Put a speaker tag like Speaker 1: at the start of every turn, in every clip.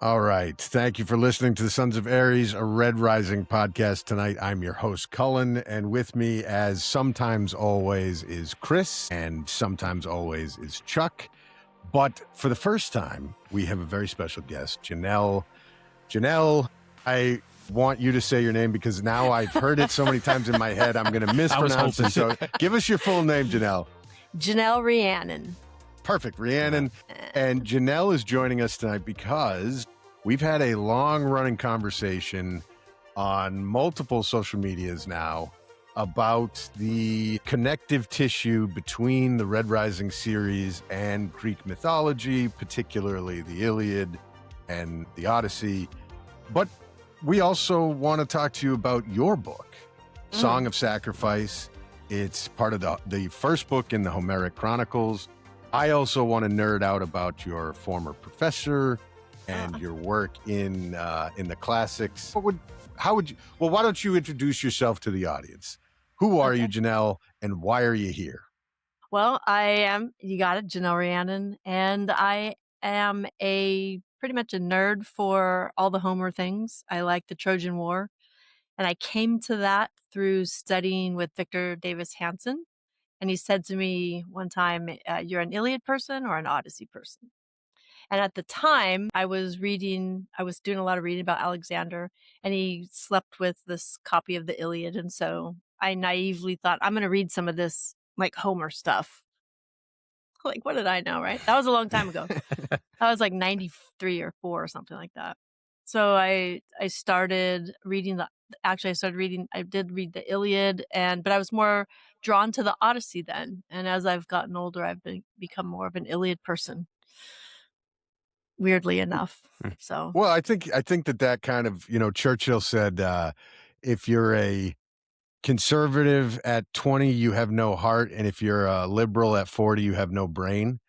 Speaker 1: All right. Thank you for listening to the Sons of Ares, a Red Rising podcast tonight. I'm your host, Cullen, and with me, as sometimes always, is Chris, and sometimes always is Chuck. But for the first time, we have a very special guest, Janelle. Janelle, I want you to say your name because now I've heard it so many times in my head, I'm going to mispronounce it. So give us your full name, Janelle.
Speaker 2: Janelle Rhiannon.
Speaker 1: Perfect, Rhiannon. And Janelle is joining us tonight because we've had a long-running conversation on multiple social medias now about the connective tissue between the Red Rising series and Greek mythology, particularly the Iliad and the Odyssey. But we also want to talk to you about your book, Song of Sacrifice. It's part of the first book in the Homeric Chronicles. I also want to nerd out about your former professor and your work in the classics. Why don't you introduce yourself to the audience? Who are you, Janelle, and why are you here?
Speaker 2: Well, you got it, Janelle Rhiannon, and I am pretty much a nerd for all the Homer things. I like the Trojan War, and I came to that through studying with Victor Davis Hanson. And he said to me one time, you're an Iliad person or an Odyssey person? And at the time, I was doing a lot of reading about Alexander, and he slept with this copy of the Iliad. And so I naively thought, I'm going to read some of this like Homer stuff. Like, what did I know, right? That was a long time ago. That was like 93 or 4 or something like that. So I started reading I did read the Iliad, but I was more drawn to the Odyssey then. And as I've gotten older, I've become more of an Iliad person, weirdly enough. So,
Speaker 1: well, I think that kind of, Churchill said, if you're a conservative at 20, you have no heart. And if you're a liberal at 40, you have no brain.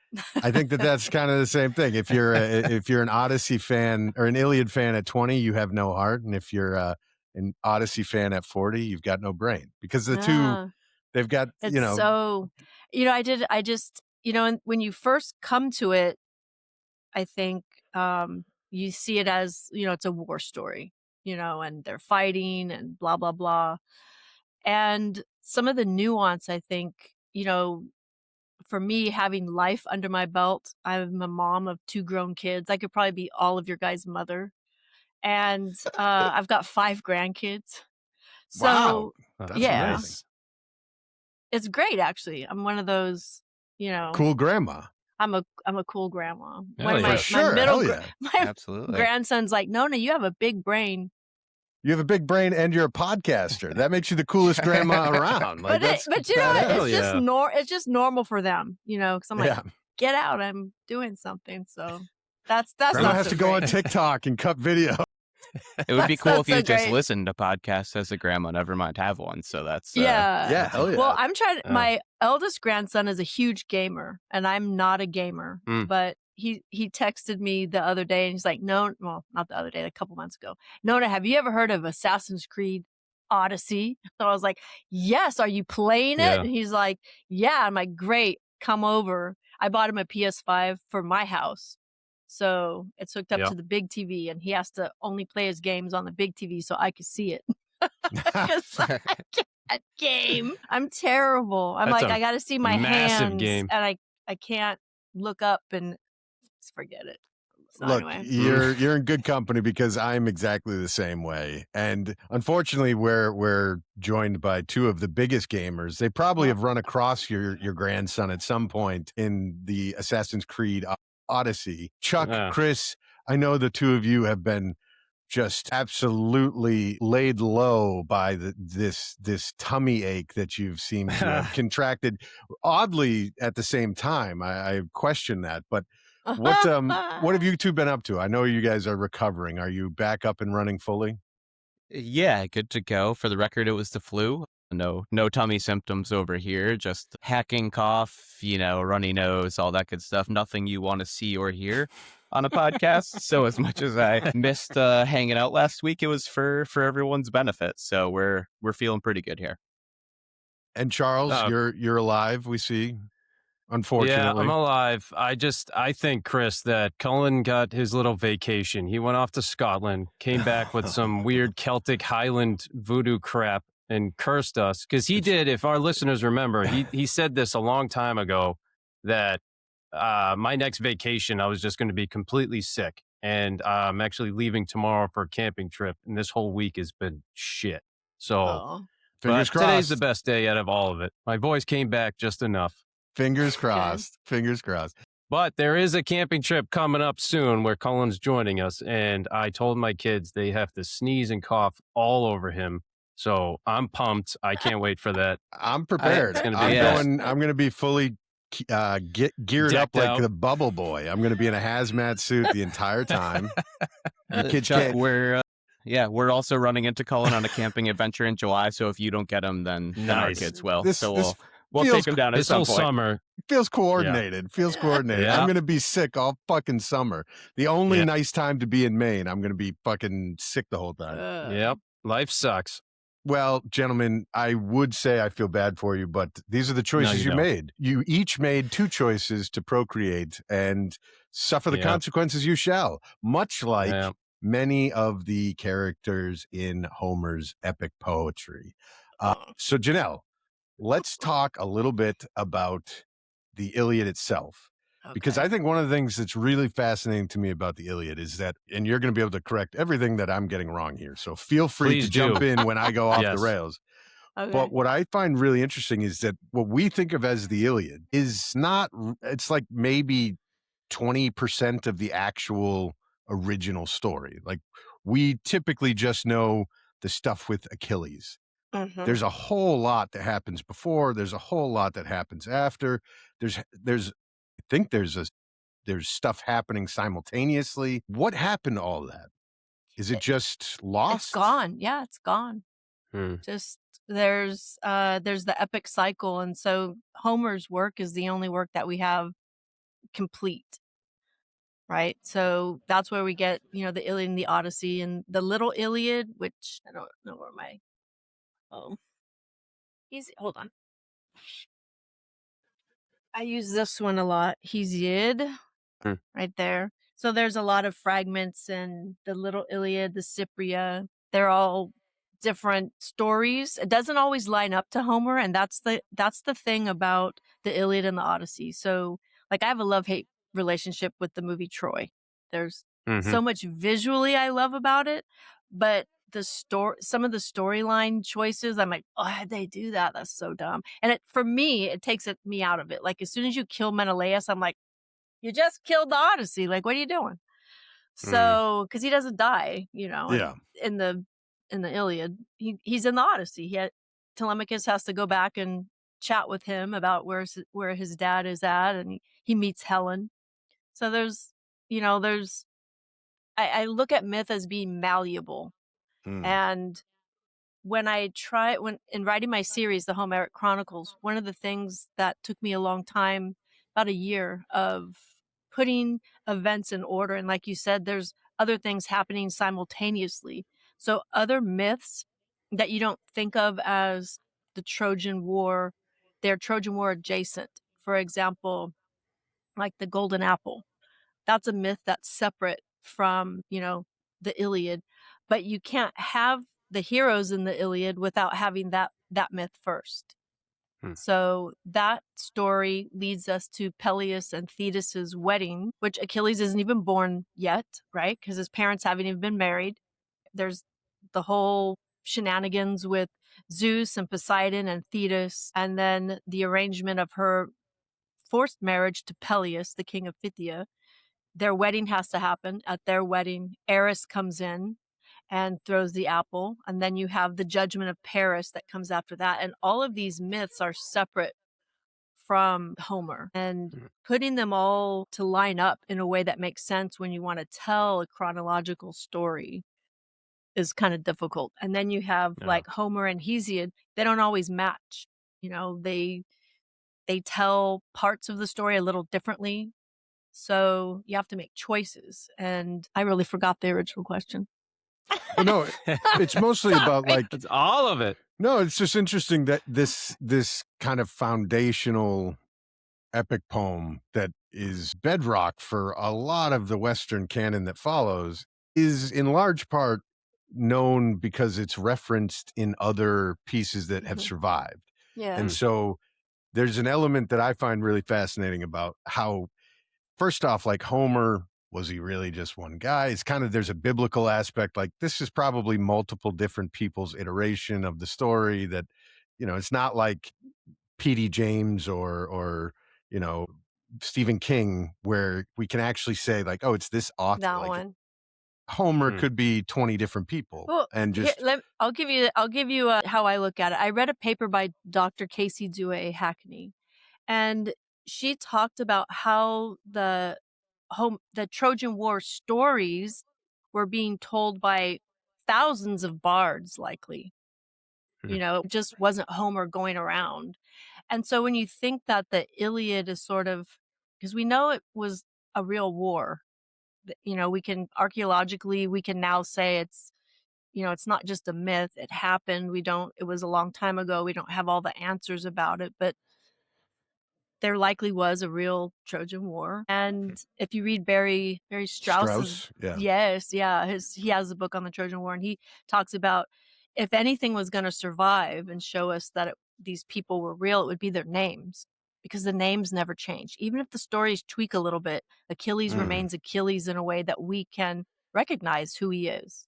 Speaker 1: I think that's kind of the same thing. If you're an Odyssey fan or an Iliad fan at 20, you have no heart. And if you're an Odyssey fan at 40, you've got no brain, because the two, they've got,
Speaker 2: So, I just, and when you first come to it, I think you see it as, it's a war story, and they're fighting and blah, blah, blah. And some of the nuance, I think, for me, having life under my belt, I'm a mom of 2 grown kids. I could probably be all of your guys' mother. And I've got 5 grandkids. So,
Speaker 1: wow. That's
Speaker 2: yeah,
Speaker 1: amazing.
Speaker 2: It's great, actually. I'm one of those,
Speaker 1: cool grandma.
Speaker 2: I'm a cool grandma.
Speaker 3: Absolutely.
Speaker 2: Grandson's like, no, you have a big brain.
Speaker 1: You have a big brain and you're a podcaster. That makes you the coolest grandma around.
Speaker 2: Like, it's just normal for them, because I'm like, get out, I'm doing something. So that's
Speaker 1: grandma
Speaker 2: not
Speaker 1: has
Speaker 2: so
Speaker 1: to go
Speaker 2: great.
Speaker 1: on TikTok and cut video.
Speaker 3: It would be cool if you just listened to podcasts as a grandma, never mind have one. So that's
Speaker 1: hell yeah.
Speaker 2: Well, I'm trying. My eldest grandson is a huge gamer, and I'm not a gamer. But he texted me the other day, and he's like, not the other day, a couple months ago. Nona, have you ever heard of Assassin's Creed Odyssey? So I was like, yes. Are you playing it? And he's like, yeah. I'm like, great. Come over. I bought him a PS5 for my house. So it's hooked up to the big TV, and he has to only play his games on the big TV so I could see it. That game. I'm terrible. I'm I got to see my hands,
Speaker 4: game.
Speaker 2: and I can't look up and forget it. So
Speaker 1: look,
Speaker 2: anyway.
Speaker 1: you're in good company, because I'm exactly the same way. And unfortunately, we're joined by 2 of the biggest gamers. They probably have run across your grandson at some point in the Assassin's Creed Odyssey. Chuck, Chris, I know the 2 of you have been just absolutely laid low by this tummy ache that you've seemed to have contracted, oddly at the same time. I question that, but what have you 2 been up to? I know you guys are recovering. Are you back up and running fully?
Speaker 3: Yeah, good to go. For the record, it was the flu. No tummy symptoms over here. Just hacking cough, runny nose, all that good stuff. Nothing you want to see or hear on a podcast. So as much as I missed hanging out last week, it was for everyone's benefit. So we're feeling pretty good here.
Speaker 1: And Charles, you're alive, we see. unfortunately.
Speaker 4: I'm alive. I think, Chris, that Cullen got his little vacation. He went off to Scotland, came back with some weird Celtic Highland voodoo crap and cursed us. Because he did, if our listeners remember, he said this a long time ago that my next vacation, I was just going to be completely sick. And I'm actually leaving tomorrow for a camping trip. And this whole week has been shit. So
Speaker 1: Fingers crossed.
Speaker 4: Today's the best day out of all of it. My voice came back just enough.
Speaker 1: Fingers crossed. Fingers crossed.
Speaker 4: But there is a camping trip coming up soon where Cullen's joining us. And I told my kids they have to sneeze and cough all over him. So I'm pumped. I can't wait for that.
Speaker 1: I'm prepared.
Speaker 4: It's gonna
Speaker 1: I'm
Speaker 4: be
Speaker 1: going. I'm going to be fully geared up
Speaker 4: Decked
Speaker 1: like
Speaker 4: out.
Speaker 1: the Bubble Boy. I'm going to be in a hazmat suit the entire time. The kids
Speaker 3: Chuck,
Speaker 1: can't-
Speaker 3: we're also running into Cullen on a camping adventure in July. So if you don't get him, then our
Speaker 4: Nice.
Speaker 3: kids will.
Speaker 1: This-
Speaker 3: so
Speaker 1: this
Speaker 3: we'll
Speaker 1: feels-
Speaker 3: take him down at
Speaker 4: This
Speaker 3: some
Speaker 4: whole
Speaker 3: point.
Speaker 4: summer.
Speaker 1: Feels coordinated. Feels coordinated.
Speaker 4: Yeah.
Speaker 1: I'm going to be sick all fucking summer. The only
Speaker 4: Yeah.
Speaker 1: nice time to be in Maine, I'm going to be fucking sick the whole time.
Speaker 4: Yep. Life sucks.
Speaker 1: Well, gentlemen, I would say I feel bad for you, but these are the choices
Speaker 4: you
Speaker 1: you
Speaker 4: don't.
Speaker 1: made. You each made two choices to procreate, and suffer the
Speaker 4: Yeah.
Speaker 1: consequences you shall, much like
Speaker 4: Yeah.
Speaker 1: many of the characters in Homer's epic poetry. So, Janelle, let's talk a little bit about the Iliad itself. Because I think one of the things that's really fascinating to me about the Iliad is that, and you're going to be able to correct everything that I'm getting wrong here. So feel free
Speaker 4: Please
Speaker 1: to jump
Speaker 4: do.
Speaker 1: in when I go off
Speaker 4: Yes.
Speaker 1: the rails.
Speaker 2: Okay.
Speaker 1: But what I find really interesting is that what we think of as the Iliad is not, it's like maybe 20% of the actual original story. Like we typically just know the stuff with Achilles.
Speaker 2: Mhm.
Speaker 1: There's a whole lot that happens before. There's a whole lot that happens after. There's I think there's stuff happening simultaneously. What happened to all that? Is it just lost?
Speaker 2: It's gone. Yeah, it's gone. Just there's the epic cycle, and so Homer's work is the only work that we have complete. Right? So that's where we get, the Iliad and the Odyssey, and the little Iliad, which I don't know where my hold on. I use this one a lot. Hesiod, right there. So there's a lot of fragments in the little Iliad, the Cypria. They're all different stories. It doesn't always line up to Homer, and that's the thing about the Iliad and the Odyssey. So, like, I have a love-hate relationship with the movie Troy. There's so much visually I love about it, but some of the storyline choices, I'm like, oh, how'd they do that? That's so dumb. And for me, it takes me out of it. Like, as soon as you kill Menelaus, I'm like, you just killed the Odyssey. Like, what are you doing? So, because he doesn't die,
Speaker 1: Yeah.
Speaker 2: in the Iliad, he's in the Odyssey. Telemachus has to go back and chat with him about where his dad is at, and he meets Helen. So I look at myth as being malleable. And when in writing my series, the Homeric Chronicles, one of the things that took me a long time, about a year, of putting events in order. And like you said, there's other things happening simultaneously. So other myths that you don't think of as the Trojan War, they're Trojan War adjacent. For example, like the Golden Apple. That's a myth that's separate from, the Iliad. But you can't have the heroes in the Iliad without having that myth first. So that story leads us to Peleus and Thetis's wedding, which Achilles isn't even born yet, right? Because his parents haven't even been married. There's the whole shenanigans with Zeus and Poseidon and Thetis, and then the arrangement of her forced marriage to Peleus, the king of Phthia. Their wedding has to happen. At their wedding, Eris comes in and throws the apple. And then you have the judgment of Paris that comes after that. And all of these myths are separate from Homer. And putting them all to line up in a way that makes sense when you want to tell a chronological story is kind of difficult. And then you have like Homer and Hesiod, they don't always match. They tell parts of the story a little differently. So you have to make choices. And I really forgot the original question.
Speaker 1: Well, no, it's mostly about like
Speaker 4: It's all of it.
Speaker 1: No, it's just interesting that this kind of foundational epic poem that is bedrock for a lot of the Western canon that follows is in large part known because it's referenced in other pieces that have survived.
Speaker 2: Yeah.
Speaker 1: And so there's an element that I find really fascinating about how, first off, like Homer, was he really just one guy? It's kind of, there's a biblical aspect, like this is probably multiple different people's iteration of the story, that, you know, it's not like P.D. James or, you know, Stephen King, where we can actually say like, oh, it's this author.
Speaker 2: That
Speaker 1: like
Speaker 2: one.
Speaker 1: Homer could be 20 different people.
Speaker 2: Well,
Speaker 1: and just
Speaker 2: I'll give you how I look at it. I read a paper by Dr. Casey Dewey Hackney, and she talked about how the Trojan War stories were being told by thousands of bards, likely. You know, it just wasn't Homer going around. And so when you think that the Iliad is sort of, because we know it was a real war, you know, we can archaeologically, we can now say it's, you know, it's not just a myth. It happened. It was a long time ago. We don't have all the answers about it, but there likely was a real Trojan War. And if you read Barry Strauss's,
Speaker 1: Strauss, yeah.
Speaker 2: he has a book on the Trojan War, and he talks about if anything was going to survive and show us that these people were real, it would be their names, because the names never change. Even if the stories tweak a little bit, Achilles remains Achilles in a way that we can recognize who he is.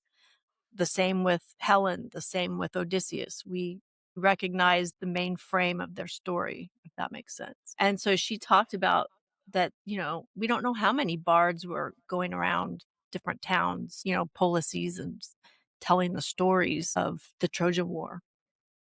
Speaker 2: The same with Helen, the same with Odysseus. We recognize the main frame of their story, if that makes sense. And so she talked about that, you know, we don't know how many bards were going around different towns, you know, policies, and telling the stories of the Trojan War.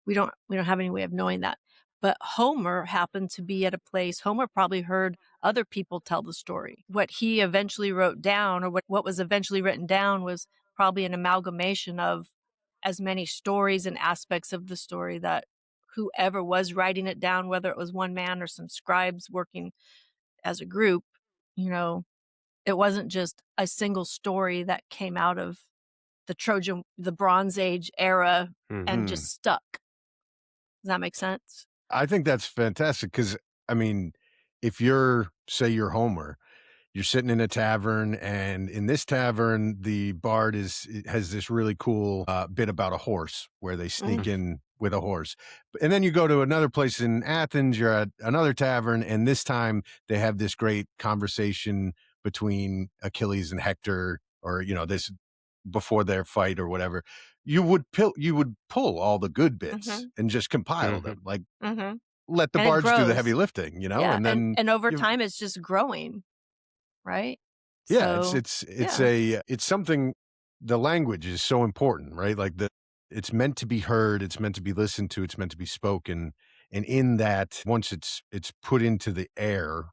Speaker 2: We don't have any way of knowing that. But Homer happened to be at a place, Homer probably heard other people tell the story. What he eventually wrote down, or what was eventually written down, was probably an amalgamation of as many stories and aspects of the story that whoever was writing it down, whether it was one man or some scribes working as a group, you know, it wasn't just a single story that came out of the Bronze Age era and just stuck. Does that make sense?
Speaker 1: I think that's fantastic, because, I mean, if you're Homer, you're sitting in a tavern, and in this tavern, the bard has this really cool bit about a horse, where they sneak in with a horse. And then you go to another place in Athens, you're at another tavern, and this time they have this great conversation between Achilles and Hector, or, you know, this before their fight or whatever. You would pull all the good bits and just compile them, like let the
Speaker 2: And it
Speaker 1: bards do the
Speaker 2: grows.
Speaker 1: heavy lifting, you know,
Speaker 2: Yeah,
Speaker 1: and then
Speaker 2: and over time it's just growing, right?
Speaker 1: yeah,
Speaker 2: So,
Speaker 1: it's something. The language is so important, right? Like it's meant to be heard, it's meant to be listened to, it's meant to be spoken, and in that, once it's put into the air,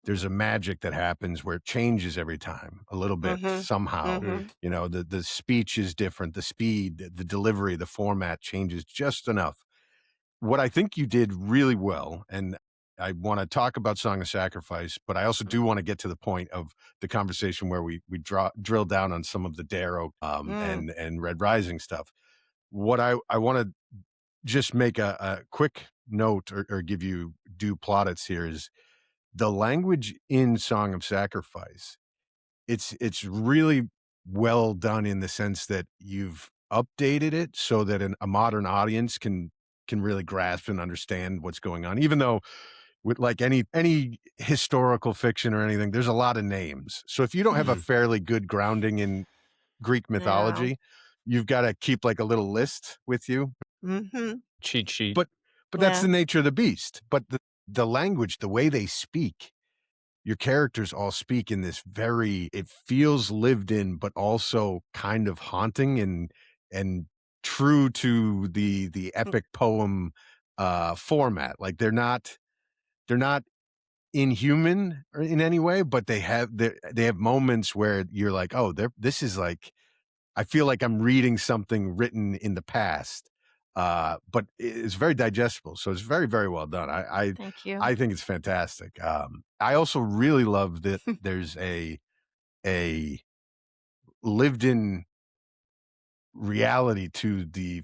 Speaker 1: there's a magic that happens where it changes every time a little bit somehow. You know, the speech is different, the speed, the delivery, the format changes just enough. What I think you did really well, and I want to talk about Song of Sacrifice, but I also do want to get to the point of the conversation where we drill down on some of the Darrow and Red Rising stuff. What I want to just make a quick note, or give you due plaudits here, is the language in Song of Sacrifice. It's really well done, in the sense that you've updated it so that a modern audience can really grasp and understand what's going on. Even though, with like any historical fiction or anything, there's a lot of names. So if you don't have a fairly good grounding in Greek mythology, you've got to keep like a little list with you.
Speaker 4: Cheat sheet.
Speaker 1: But that's the nature of the beast. But the language, the way they speak, your characters all speak in this it feels lived in, but also kind of haunting and true to the epic poem format. Like they're not inhuman in any way, but they have moments where you're like, oh, this is like, I feel like I'm reading something written in the past. But it's very digestible, so it's very, very well done.
Speaker 2: Thank you.
Speaker 1: I think it's fantastic. I also really love that there's a lived-in reality to the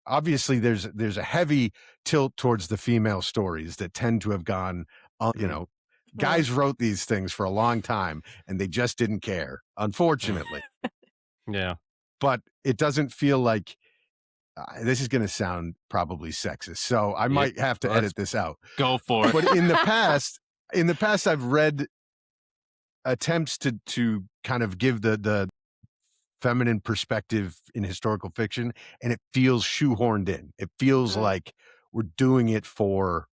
Speaker 1: obviously there's a heavy tilt towards the female stories that tend to have gone you know, guys wrote these things for a long time and they just didn't care, unfortunately.
Speaker 4: Yeah.
Speaker 1: But it doesn't feel like this is going to sound probably sexist, so I might have to edit this out.
Speaker 5: Go for it.
Speaker 1: But in the past, I've read attempts to kind of give the feminine perspective in historical fiction, and it feels shoehorned in. It feels like we're doing it for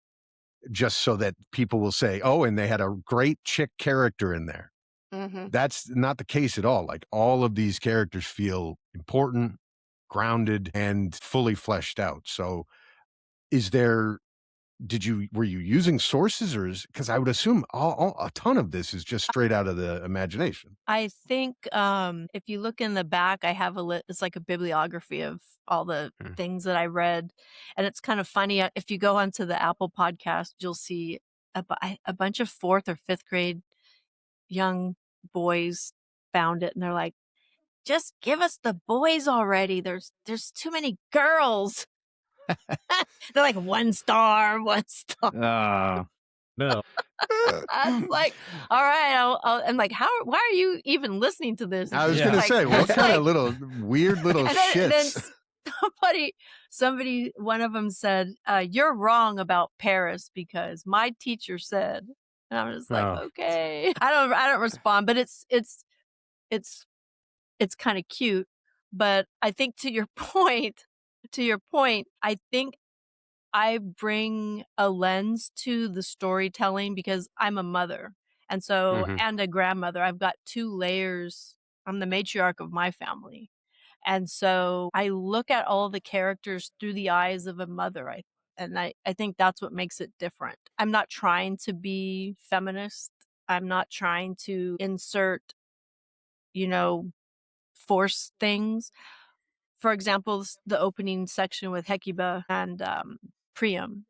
Speaker 1: just so that people will say, oh, and they had a great chick character in there. That's not the case at all. Like, all of these characters feel important, grounded, and fully fleshed out. So were you using sources, or because I would assume a ton of this is just straight out of the imagination?
Speaker 2: I think if you look in the back, I have it's like a bibliography of all the things that I read. And it's kind of funny. If you go onto the Apple podcast, you'll see a bunch of 4th or 5th grade young boys found it. And they're like, just give us the boys already. There's too many girls. They're like 1 star, 1 star.
Speaker 5: No.
Speaker 2: I was like, all right, I'm like, why are you even listening to this?
Speaker 1: I was going to say, what kind of little weird little shits?
Speaker 2: Then somebody, one of them said, you're wrong about Paris because my teacher said, and I'm just like, okay. I don't respond, but it's kind of cute. But I think to your point, I think I bring a lens to the storytelling because I'm a mother. And so, and a grandmother. I've got 2 layers. I'm the matriarch of my family. And so I look at all the characters through the eyes of a mother. I think that's what makes it different. I'm not trying to be feminist. I'm not trying to insert, force things. For example, the opening section with Hecuba and Priam.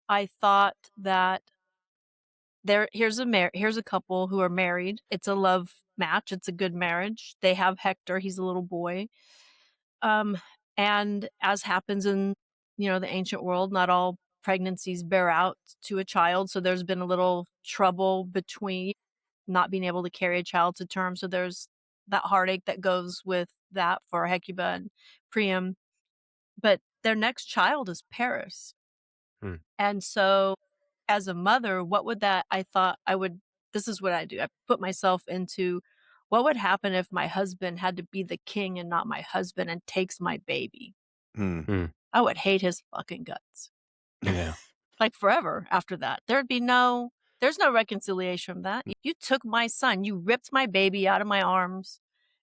Speaker 2: I thought that here's a couple who are married. It's a love match. It's a good marriage. They have Hector. He's a little boy. And as happens in, the ancient world, not all pregnancies bear out to a child. So there's been a little trouble between not being able to carry a child to term. So there's that heartache that goes with that for Hecuba and Priam. But their next child is Paris. And so as a mother, this is what I do. I put myself into what would happen if my husband had to be the king and not my husband and takes my baby. I would hate his fucking guts.
Speaker 4: Yeah.
Speaker 2: Like forever after that. There's no reconciliation from that. You took my son, you ripped my baby out of my arms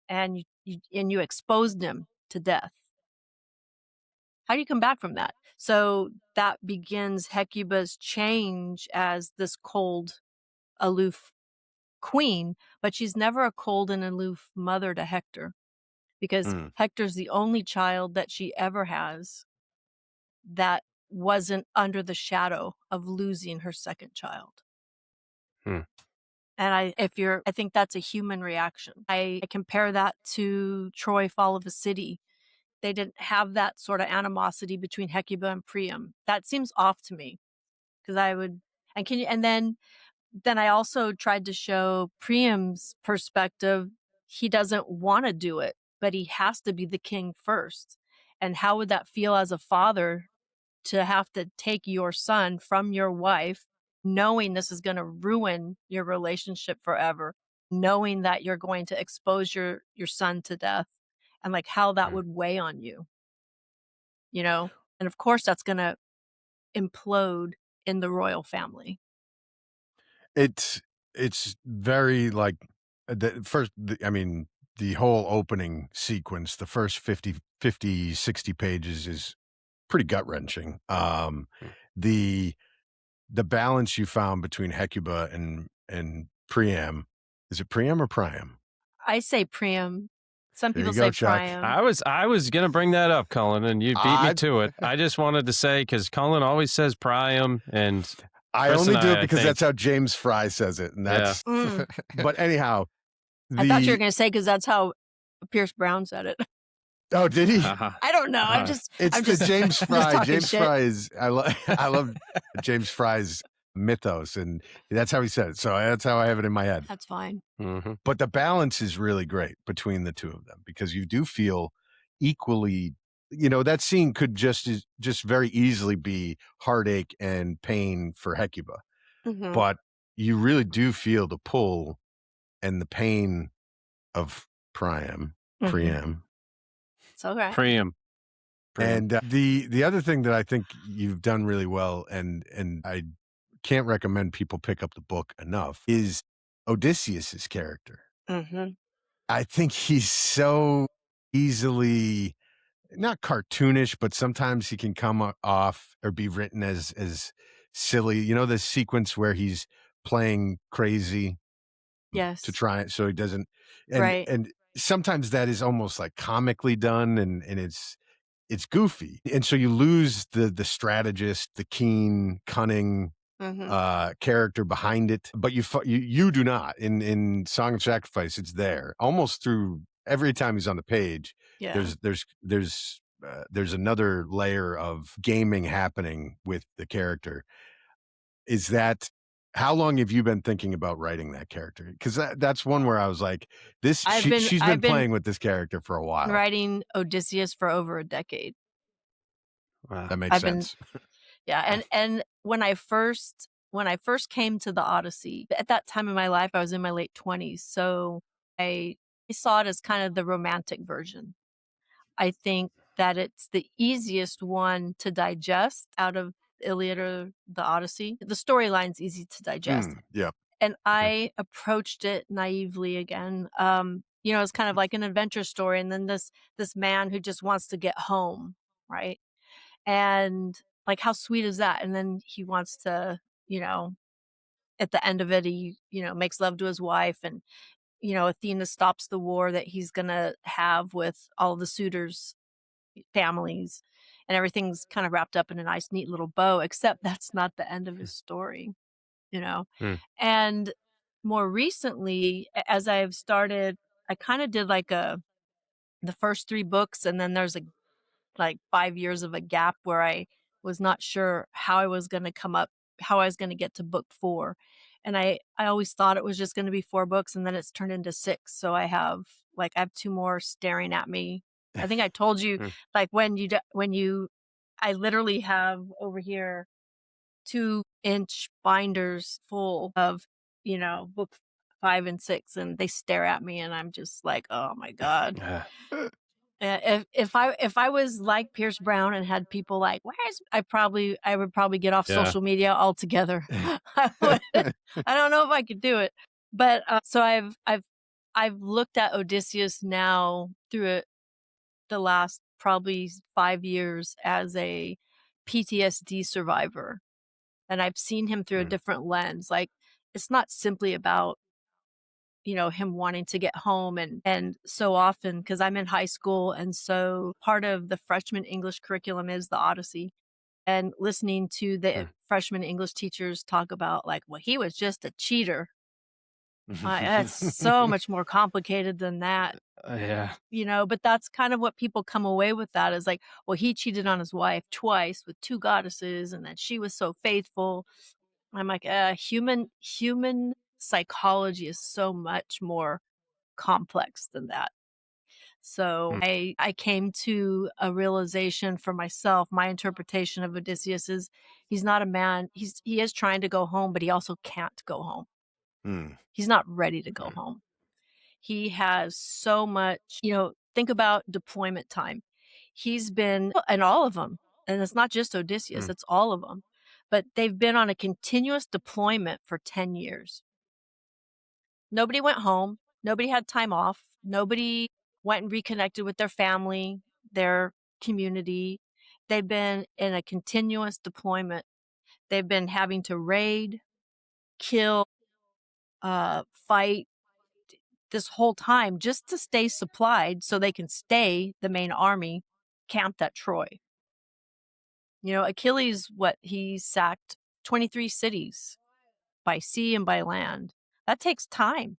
Speaker 2: and you exposed him to death. How do you come back from that? So that begins Hecuba's change as this cold, aloof queen, but she's never a cold and aloof mother to Hector because Hector's the only child that she ever has that wasn't under the shadow of losing her second child. And I think that's a human reaction. I compare that to Troy, Fall of a City. They didn't have that sort of animosity between Hecuba and Priam. That seems off to me because then I also tried to show Priam's perspective. He doesn't want to do it, but he has to be the king first. And how would that feel as a father to have to take your son from your wife, knowing this is going to ruin your relationship forever, knowing that you're going to expose your son to death, and like how that would weigh on you, and of course that's going to implode in the royal family.
Speaker 1: It's very like the whole opening sequence, the first 50, 60 pages is pretty gut-wrenching. The balance you found between Hecuba and Priam, is it Priam or Priam?
Speaker 2: I say Priam. Some people
Speaker 1: go,
Speaker 2: say
Speaker 1: Chuck.
Speaker 2: Priam.
Speaker 4: I was gonna bring that up, Cullen, and you beat me to it. I just wanted to say because Cullen always says Priam, and
Speaker 1: I
Speaker 4: Chris
Speaker 1: only
Speaker 4: and
Speaker 1: do
Speaker 4: I
Speaker 1: it because
Speaker 4: think-
Speaker 1: that's how James Fry says it, and that's. But anyhow,
Speaker 2: I thought you were going to say because that's how Pierce Brown said it.
Speaker 1: Oh, did he?
Speaker 2: I don't know. I'm just
Speaker 1: the James Fry.
Speaker 2: talking
Speaker 1: James
Speaker 2: shit.
Speaker 1: Fry is. I love James Fry's mythos, and that's how he said it. So that's how I have it in my head.
Speaker 2: That's fine.
Speaker 4: Mm-hmm.
Speaker 1: But the balance is really great between the two of them, because you do feel equally, that scene could just very easily be heartache and pain for Hecuba,
Speaker 2: Mhm.
Speaker 1: but you really do feel the pull and the pain of Priam.
Speaker 2: It's all right.
Speaker 4: Priam.
Speaker 1: And the other thing that I think you've done really well, and I can't recommend people pick up the book enough, is Odysseus's character.
Speaker 2: Mm-hmm.
Speaker 1: I think he's so easily, not cartoonish, but sometimes he can come off or be written as silly. The sequence where he's playing crazy
Speaker 2: Yes.
Speaker 1: to try it so he doesn't,
Speaker 2: Right.
Speaker 1: and sometimes that is almost like comically done, and it's goofy, and so you lose the strategist, the keen, cunning
Speaker 2: Mm-hmm.
Speaker 1: character behind it, but you do not. In Song of Sacrifice, it's there almost through every time he's on the page.
Speaker 2: Yeah.
Speaker 1: There's another layer of gaming happening with the character. Is that, how long have you been thinking about writing that character? Because that's one where I was like, she's been playing with this character for a while.
Speaker 2: Writing Odysseus for over a decade.
Speaker 4: Wow.
Speaker 1: That makes sense.
Speaker 2: Yeah, and when I first came to the Odyssey, at that time in my life, I was in my late 20s, so I saw it as kind of the romantic version. I think that it's the easiest one to digest out of the Iliad or the Odyssey. The storyline's easy to digest.
Speaker 1: Yeah.
Speaker 2: And I approached it naively again. It's kind of like an adventure story, and then this man who just wants to get home, right? And like, how sweet is that? And then he wants to, at the end of it, he, makes love to his wife, and, Athena stops the war that he's going to have with all the suitors' families, and everything's kind of wrapped up in a nice, neat little bow, except that's not the end of his story, And more recently, as I've started, I kind of did like the first 3 books, and then there's like 5 years of a gap where I was not sure how I was going to get to book 4. And I always thought it was just going to be 4 books, and then it's turned into 6. So I have 2 more staring at me. I think I told you, like I literally have over here 2-inch binders full of, book 5 and 6, and they stare at me, and I'm just like, oh my God. If I was like Pierce Brown and had people like, I would probably get off social media altogether. I don't know if I could do it, but so I've looked at Odysseus now through the last probably 5 years as a PTSD survivor, and I've seen him through a different lens. Like, it's not simply about him wanting to get home, and so often, because I'm in high school, and so part of the freshman English curriculum is the Odyssey, and listening to the freshman English teachers talk about like, well, he was just a cheater. That's so much more complicated than that.
Speaker 4: Yeah.
Speaker 2: But that's kind of what people come away with, that is like, well, he cheated on his wife twice with 2 goddesses, and then she was so faithful. I'm like, human psychology is so much more complex than that. So I came to a realization for myself. My interpretation of Odysseus is, he's not a man. He is trying to go home, but he also can't go home. He's not ready to go home. He has so much, think about deployment time. He's been, and all of them, and it's not just Odysseus, it's all of them, but they've been on a continuous deployment for 10 years. Nobody went home. Nobody had time off. Nobody went and reconnected with their family, their community. They've been in a continuous deployment. They've been having to raid, kill, fight this whole time just to stay supplied so they can stay the main army camped at Troy. Achilles, he sacked 23 cities by sea and by land. That takes time.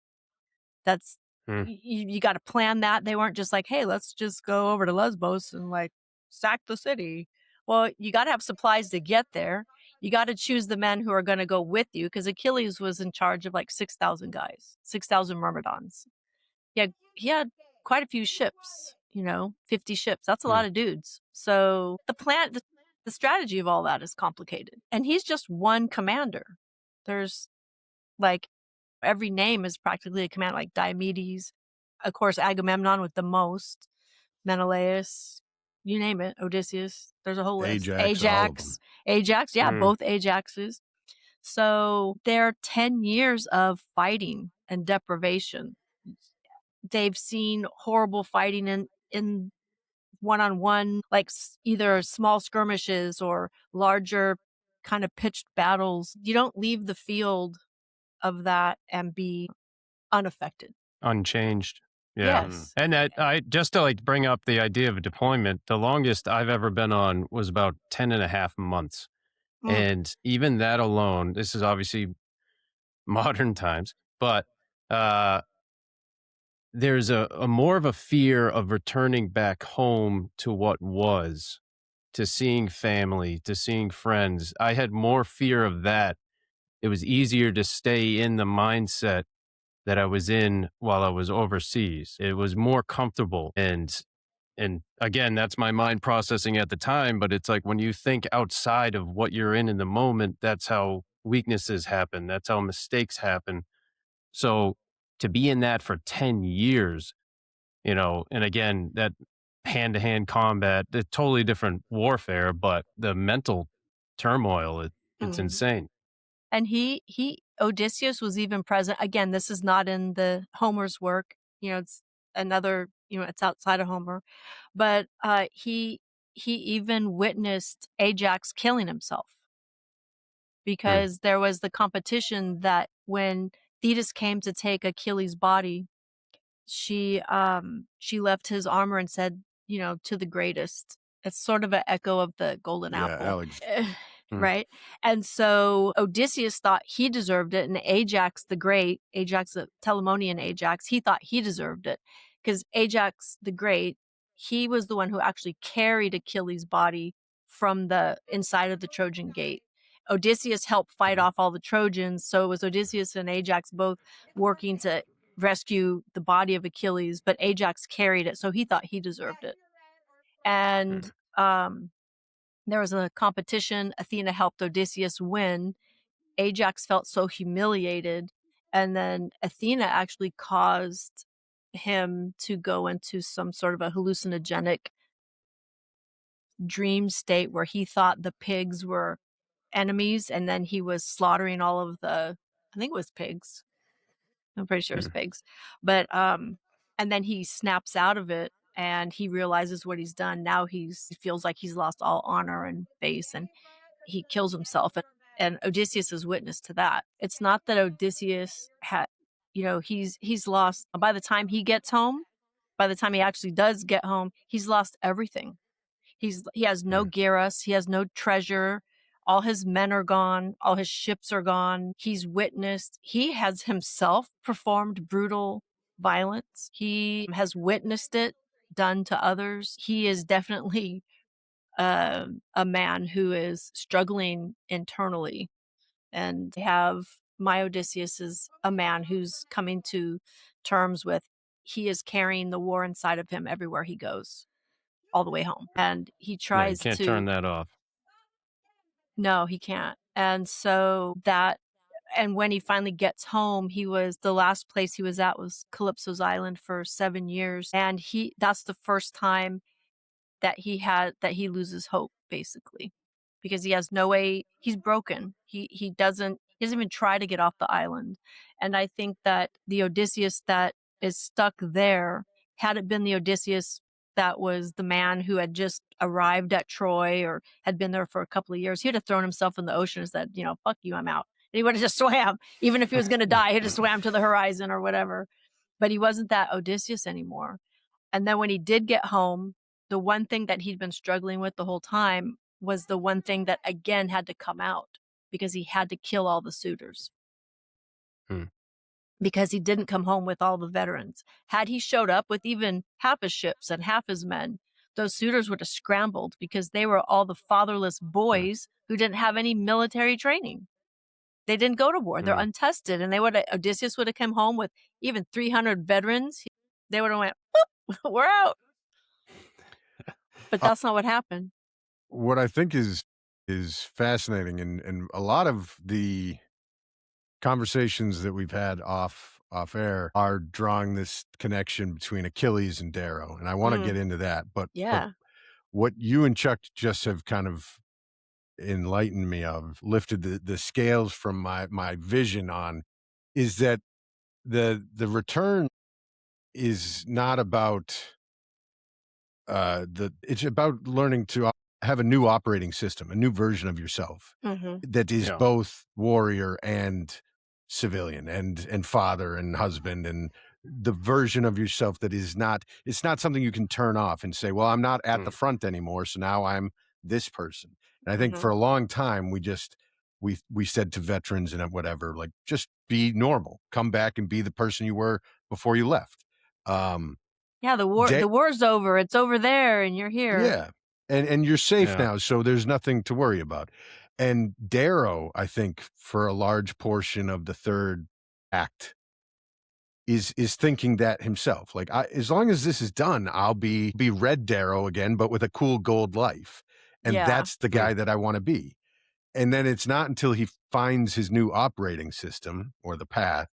Speaker 2: That's, you got to plan that. They weren't just like, hey, let's just go over to Lesbos and like sack the city. Well, you got to have supplies to get there. You got to choose the men who are going to go with you, because Achilles was in charge of like 6,000 guys, 6,000 myrmidons. He had quite a few ships, 50 ships. That's a lot of dudes. So the strategy of all that is complicated. And he's just one commander. There's like every name is practically a commander, like Diomedes, of course, Agamemnon with the most, Menelaus, you name it, Odysseus. There's a whole list. Ajax, yeah, both Ajaxes. So their 10 years of fighting and deprivation. They've seen horrible fighting in one-on-one, like either small skirmishes or larger kind of pitched battles. You don't leave the field of that and be unaffected.
Speaker 4: Unchanged. Yeah.
Speaker 2: Yes.
Speaker 4: And that I just to like bring up the idea of a deployment, the longest I've ever been on was about 10 and a half months. And even that alone, this is obviously modern times, but there's a more of a fear of returning back home to what was, to seeing family, to seeing friends. I had more fear of that. It was easier to stay in the mindset that I was in while I was overseas. It was more comfortable. And again, that's my mind processing at the time, but it's like when you think outside of what you're in the moment, that's how weaknesses happen. That's how mistakes happen. So to be in that for 10 years, and again, that hand-to-hand combat, the totally different warfare, but the mental turmoil, it's insane.
Speaker 2: And Odysseus was even present. Again, this is not in the Homer's work. It's another, it's outside of Homer. But he even witnessed Ajax killing himself, because there was the competition that when Thetis came to take Achilles' body, she left his armor and said, to the greatest. It's sort of an echo of the golden apple. Right? And so Odysseus thought he deserved it, and Ajax the Great, Ajax the Telamonian Ajax, he thought he deserved it, because Ajax the Great, he was the one who actually carried Achilles' body from the inside of the Trojan gate. Odysseus helped fight off all the Trojans, so it was Odysseus and Ajax both working to rescue the body of Achilles, but Ajax carried it, so he thought he deserved it. And there was a competition. Athena helped Odysseus win. Ajax felt so humiliated, and then Athena actually caused him to go into some sort of a hallucinogenic dream state where he thought the pigs were enemies, and then he was slaughtering all of I think it was pigs. I'm pretty sure it's pigs. But and then he snaps out of it and he realizes what he's done. Now he feels like he's lost all honor and face, and he kills himself. And Odysseus is witness to that. It's not that Odysseus had, he's lost by the time he gets home, by the time he actually does get home, he's lost everything. He has no Gyas, he has no treasure. All his men are gone. All his ships are gone. He has himself performed brutal violence. He has witnessed it done to others. He is definitely a man who is struggling internally. And my Odysseus is a man who's coming to terms with, he is carrying the war inside of him everywhere he goes, all the way home. And he tries
Speaker 4: to... can't turn that off.
Speaker 2: No, he can't. And so and when he finally gets home, the last place he was at was Calypso's island for 7 years. And that's the first time that he loses hope, basically, because he has no way. He's broken. He doesn't even try to get off the island. And I think that the Odysseus that is stuck there, had it been the Odysseus that was the man who had just arrived at Troy or had been there for a couple of years, he would have thrown himself in the ocean and said, fuck you, I'm out. And he would have just swam. Even if he was going to die, he'd just swam to the horizon or whatever. But he wasn't that Odysseus anymore. And then when he did get home, the one thing that he'd been struggling with the whole time was the one thing that again had to come out, because he had to kill all the suitors. Because he didn't come home with all the veterans. Had he showed up with even half his ships and half his men, those suitors would have scrambled because they were all the fatherless boys who didn't have any military training. They didn't go to war. They're untested. And Odysseus would have come home with even 300 veterans. They would have went, we're out. But that's not what happened.
Speaker 1: What I think is fascinating, and a lot of the conversations that we've had off air are drawing this connection between Achilles and Darrow, and I want to get into that. But what you and Chuck just have kind of enlightened me of, lifted the scales from my vision on, is that the return is not about it's about learning to have a new operating system, a new version of yourself that is both warrior and civilian and father and husband, and the version of yourself that is not, it's not something you can turn off and say, well, I'm not at the front anymore, so now I'm this person. And I think for a long time we said to veterans and whatever, like, just be normal, come back and be the person you were before you left.
Speaker 2: The war's over. It's over there and you're here.
Speaker 1: Yeah. And you're safe now, so there's nothing to worry about. And Darrow, I think, for a large portion of the third act, is thinking that himself. Like, as long as this is done, I'll be Red Darrow again, but with a cool gold life. And that's the guy that I want to be. And then it's not until he finds his new operating system or the path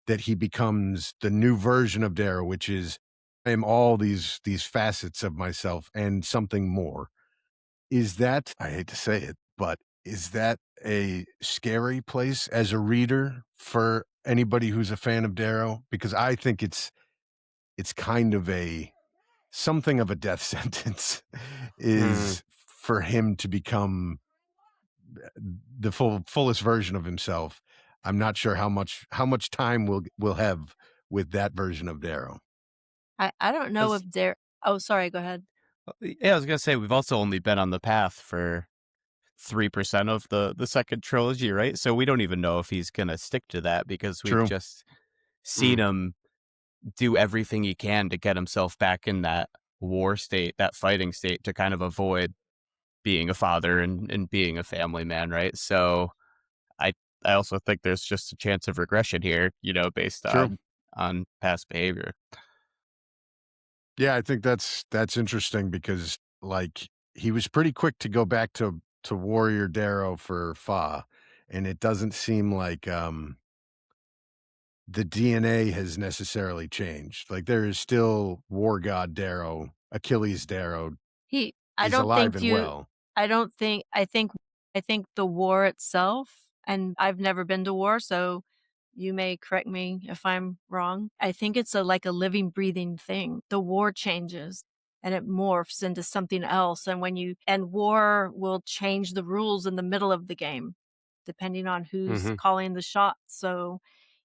Speaker 1: that he becomes the new version of Darrow, which is, I am all these facets of myself and something more. Is that, I hate to say it, but is that a scary place as a reader for anybody who's a fan of Darrow? Because I think it's kind of something of a death sentence is for him to become the fullest version of himself. I'm not sure how much time we'll have with that version of Darrow.
Speaker 2: I don't know if Darrow. Oh, sorry. Go ahead.
Speaker 3: Yeah, I was gonna say, we've also only been on the path for 3% of the second trilogy, right? So we don't even know if he's gonna stick to that, because we've just seen him do everything he can to get himself back in that war state, that fighting state, to kind of avoid being a father and being a family man, right? So I also think there's just a chance of regression here, based on past behavior.
Speaker 1: Yeah, I think that's interesting, because, like, he was pretty quick to go back to Warrior Darrow for Fa, and it doesn't seem like the DNA has necessarily changed. Like, there is still War God Darrow, Achilles Darrow.
Speaker 2: I
Speaker 1: He's
Speaker 2: don't
Speaker 1: alive
Speaker 2: think
Speaker 1: and well.
Speaker 2: I think the war itself, and I've never been to war, so you may correct me if I'm wrong. I think it's like a living, breathing thing. The war changes and it morphs into something else. And war will change the rules in the middle of the game, depending on who's calling the shots. So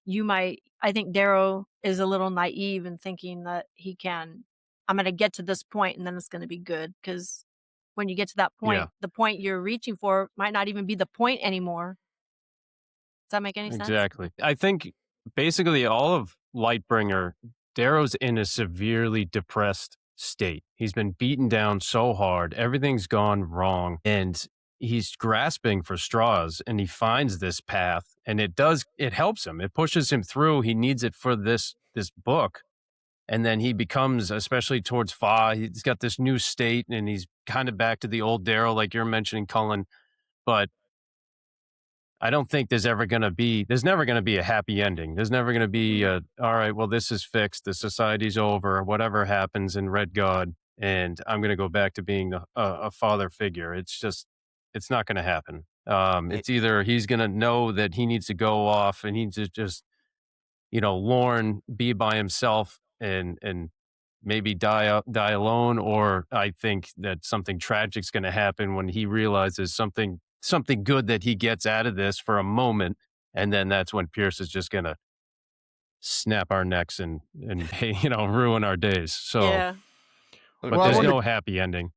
Speaker 2: I think Darrow is a little naive in thinking that I'm going to get to this point and then it's going to be good. Because when you get to that point, the point you're reaching for might not even be the point anymore. Does that make any sense?
Speaker 4: Exactly. I think basically all of Lightbringer, Darrow's in a severely depressed state. He's been beaten down so hard. Everything's gone wrong. And he's grasping for straws, and he finds this path, and it helps him. It pushes him through. He needs it for this book. And then he becomes, especially towards Fa, he's got this new state, and he's kind of back to the old Darrow, like you're mentioning, Cullen. But I don't think there's never going to be a happy ending. There's never going to be all right, well, this is fixed. The society's over. Whatever happens in Red God, and I'm going to go back to being a father figure. It's not going to happen. It's either he's going to know that he needs to go off and he needs to just, Lorne, be by himself and maybe die alone, or I think that something tragic's going to happen when he realizes something good that he gets out of this for a moment, and then that's when Pierce is just going to snap our necks and ruin our days. So, but there's no happy ending.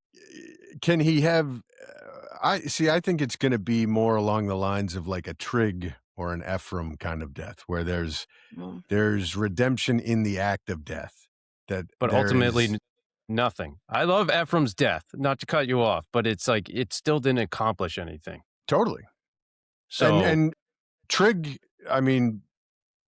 Speaker 1: Can he have? I think it's going to be more along the lines of like a Trig or an Ephraim kind of death, where there's redemption in the act of death. But
Speaker 4: ultimately, Nothing. I love Ephraim's death, not to cut you off, but it's like it still didn't accomplish anything.
Speaker 1: Totally.
Speaker 4: So
Speaker 1: And Trig, I mean,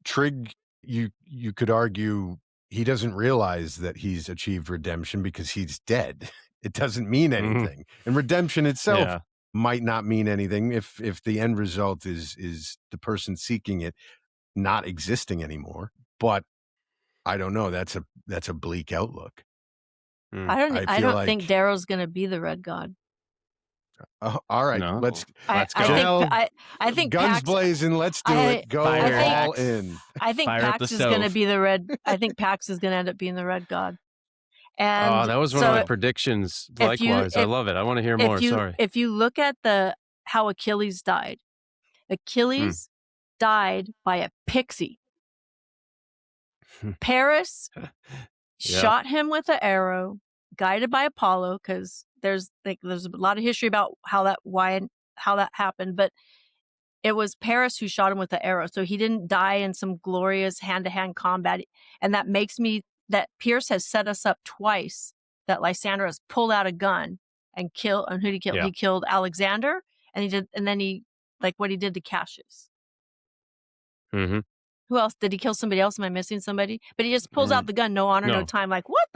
Speaker 1: Trig, you could argue he doesn't realize that he's achieved redemption because he's dead. It doesn't mean anything. And redemption itself
Speaker 4: yeah.
Speaker 1: might not mean anything if the end result is the person seeking it not existing anymore. But I don't know. That's a bleak outlook.
Speaker 2: I don't think Darrow's going to be the Red God.
Speaker 1: All right,
Speaker 4: No.
Speaker 1: let's go.
Speaker 2: I think
Speaker 1: guns
Speaker 2: Pax,
Speaker 1: blazing. Let's do it. Go all in.
Speaker 2: I think
Speaker 3: Fire up
Speaker 2: Pax
Speaker 3: the
Speaker 2: is going to
Speaker 3: stove.
Speaker 2: be the red. I think Pax is going to end up being the Red God. And
Speaker 4: that was one of my predictions. Likewise, I love it. I want to hear more. Sorry.
Speaker 2: If you look at how Achilles died, Achilles died by a pixie. Paris shot him with an arrow, guided by Apollo, because there's a lot of history about how that happened, but it was Paris who shot him with the arrow. So he didn't die in some glorious hand-to-hand combat. And that makes me that Pierce has set us up twice that Lysander has pulled out a gun and killed. And who did he kill?
Speaker 4: Yeah.
Speaker 2: He killed Alexander, and then he like what he did to Cassius.
Speaker 4: Mm-hmm.
Speaker 2: Who else? Did he kill somebody else? Am I missing somebody? But he just pulls out the gun, no honor, no time. Like, what?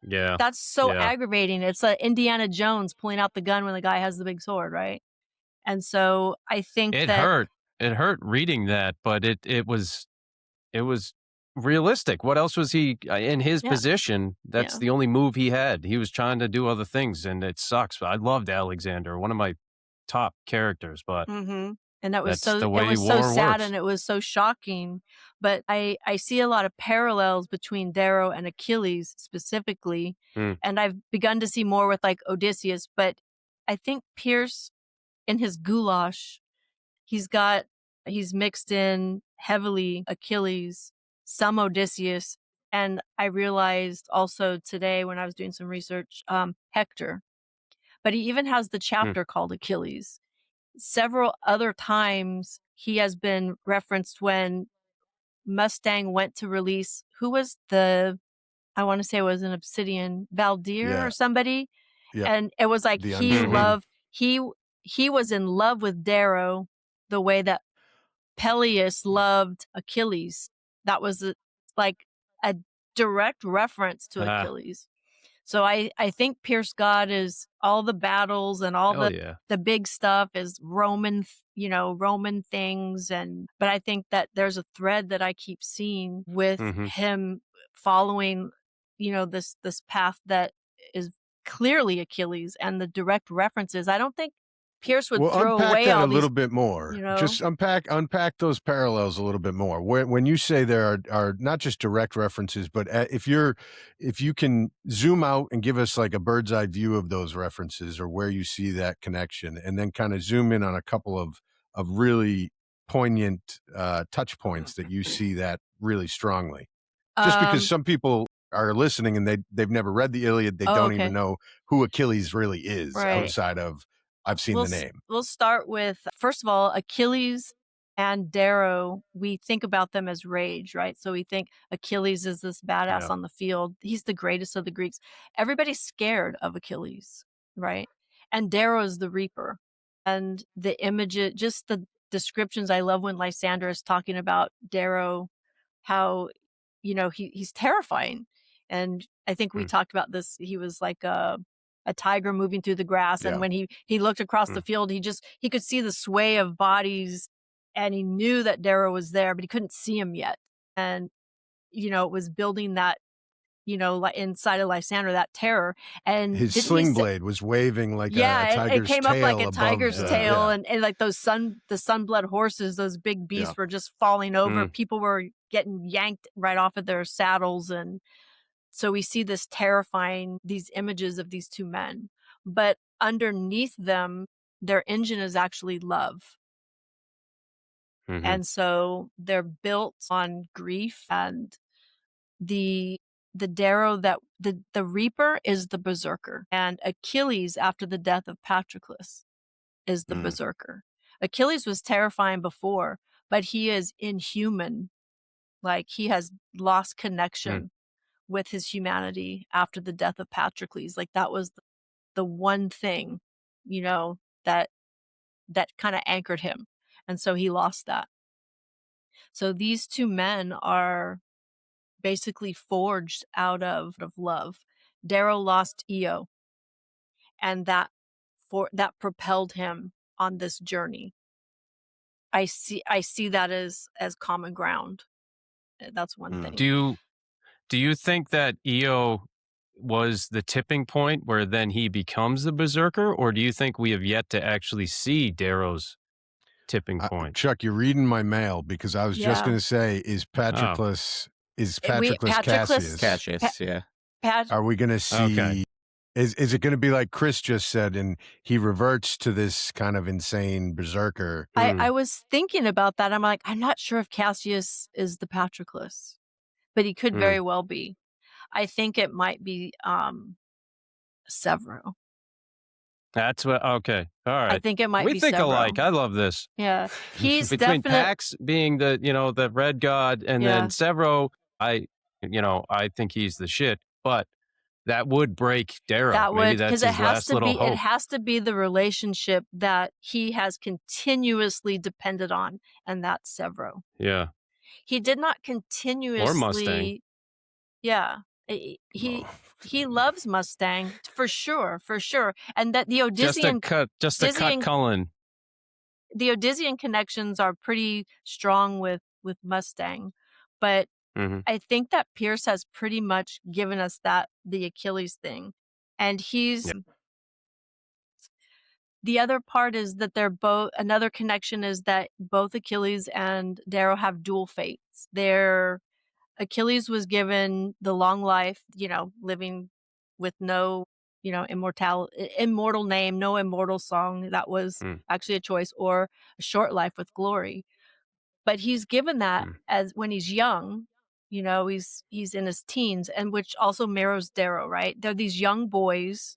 Speaker 4: Yeah.
Speaker 2: That's so aggravating. It's like Indiana Jones pulling out the gun when the guy has the big sword, right? And so I think
Speaker 4: it hurt. It hurt reading that, but it was realistic. What else was he in his position? That's the only move he had. He was trying to do other things, and it sucks. I loved Alexander, one of my top characters, but
Speaker 2: and that was so sad and it was so shocking. But I see a lot of parallels between Darrow and Achilles specifically, and I've begun to see more with like Odysseus. But I think Pierce, in his goulash, he's mixed in heavily Achilles, some Odysseus, and I realized also today when I was doing some research, Hector. But he even has the chapter called Achilles. Several other times he has been referenced when Mustang went to release, who was I want to say it was an Obsidian, Valdir or somebody. Yeah. And it was like he was in love with Darrow the way that Peleus loved Achilles. That was like a direct reference to Achilles. So I think Pierce God is all the battles and all the big stuff is Roman things. But I think that there's a thread that I keep seeing with him following, this path that is clearly Achilles, and the direct references. I don't think Pierce would throw away
Speaker 1: that
Speaker 2: all
Speaker 1: a little bit more. Just unpack those parallels a little bit more. When you say there are not just direct references, but if you can zoom out and give us like a bird's eye view of those references or where you see that connection, and then kind of zoom in on a couple of really poignant touch points that you see that really strongly. Just because some people are listening and they've never read the Iliad, they don't even know who Achilles really is outside of I've seen the name.
Speaker 2: We'll start with, first of all, Achilles and Darrow. We think about them as rage, right? So we think Achilles is this badass on the field. He's the greatest of the Greeks. Everybody's scared of Achilles, right? And Darrow is the reaper. And the images, just the descriptions, I love when Lysander is talking about Darrow, how, he's terrifying. And I think we talked about this. He was like a tiger moving through the grass. And when he looked across the field, he could see the sway of bodies, and he knew that Darrow was there, but he couldn't see him yet. And, it was building that, inside of Lysander, that terror. And
Speaker 1: his sling blade was waving like a tiger's tail.
Speaker 2: It came up like a tiger's tail.
Speaker 1: Yeah.
Speaker 2: And like the sunblood horses, those big beasts were just falling over. People were getting yanked right off of their saddles. And so we see these images of these two men, but underneath them, their engine is actually love. And so they're built on grief, and the Darrow the Reaper is the berserker, and Achilles, after the death of Patroclus, is the berserker. Achilles was terrifying before, but he is inhuman. Like, he has lost connection with his humanity after the death of Patroclus. Like that was the one thing, that kind of anchored him. And so he lost that. So these two men are basically forged out of love. Darrow lost Io, and that propelled him on this journey. I see that as common ground. That's one thing.
Speaker 4: Do you think that Io was the tipping point where then he becomes the berserker, or do you think we have yet to actually see Darrow's tipping point?
Speaker 1: Chuck, you're reading my mail because I was just
Speaker 2: Yeah.
Speaker 1: going to say, is Patroclus Cassius?
Speaker 3: Cassius, yeah.
Speaker 1: Are we going to see?
Speaker 4: Okay.
Speaker 1: Is it going to be like Chris just said, and he reverts to this kind of insane berserker?
Speaker 2: I was thinking about that. I'm like, I'm not sure if Cassius is the Patroclus, but he could very well be. I think it might be Severo.
Speaker 4: That's what. Okay, all right.
Speaker 2: I think it might be
Speaker 4: We think
Speaker 2: Severo.
Speaker 4: alike. I love this.
Speaker 2: Yeah, he's
Speaker 4: between Pax being the red god, and then Severo. I think he's the shit. But that would break Darrow.
Speaker 2: That would,
Speaker 4: because it has to be.
Speaker 2: Hope. It has to be the relationship that he has continuously depended on, and that's Severo.
Speaker 4: Yeah.
Speaker 2: He did not continuously.
Speaker 4: Or Mustang.
Speaker 2: Yeah. He loves Mustang for sure, and that the Odyssean
Speaker 4: just to cut Cullen.
Speaker 2: The Odyssean connections are pretty strong with Mustang, but I think that Pierce has pretty much given us the Achilles thing, and he's. Yep. The other part is that they're both. Another connection is that both Achilles and Darrow have dual fates. Achilles was given the long life, living with no, immortal name, no immortal song. That was actually a choice, or a short life with glory. But he's given that as when he's young, he's in his teens, and which also mirrors Darrow, right? They're these young boys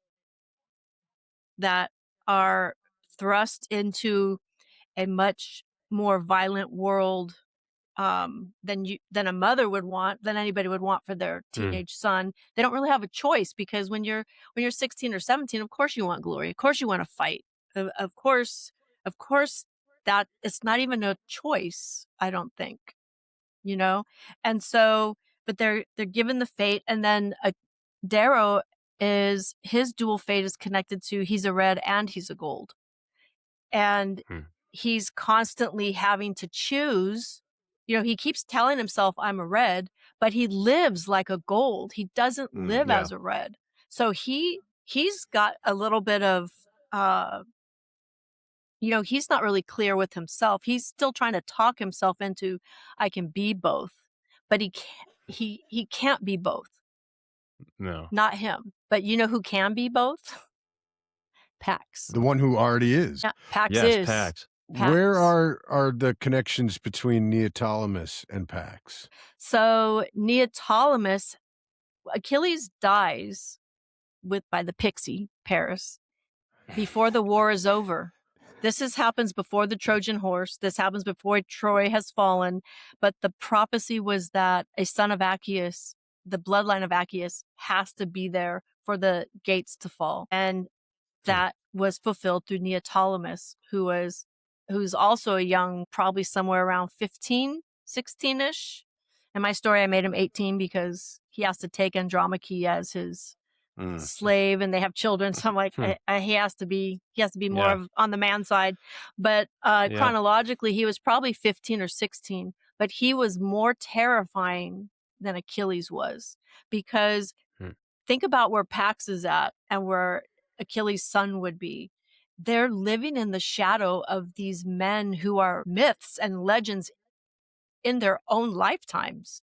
Speaker 2: that are thrust into a much more violent world than a mother would want, than anybody would want for their teenage son. They don't really have a choice, because when you're 16 or 17, of course you want glory. Of course you want to fight. Of course that it's not even a choice, I don't think, and so, but they're given the fate. And then Darrow his dual fate is connected to, he's a red and he's a gold, and he's constantly having to choose. He keeps telling himself, I'm a red, but he lives like a gold. He doesn't live as a red. So he's got a little bit of, he's not really clear with himself. He's still trying to talk himself into, I can be both, but he can't be both.
Speaker 4: No.
Speaker 2: Not him. But who can be both? Pax.
Speaker 1: The one who already is.
Speaker 2: Yeah, Pax
Speaker 4: yes,
Speaker 2: is.
Speaker 4: Pax.
Speaker 1: Where are the connections between Neoptolemus and Pax?
Speaker 2: So Neoptolemus, Achilles dies by the pixie Paris before the war is over. This happens before the Trojan horse. This happens before Troy has fallen. But the prophecy was that a son of Achilles, the bloodline of Achilles, has to be there for the gates to fall. And that was fulfilled through Neoptolemus, who's also a young, probably somewhere around 15, 16-ish. In my story, I made him 18 because he has to take Andromache as his slave, and they have children. So I'm like, he has to be more of on the man side. But chronologically, he was probably 15 or 16. But he was more terrifying than Achilles was, because think about where Pax is at and where Achilles' son would be. They're living in the shadow of these men who are myths and legends in their own lifetimes.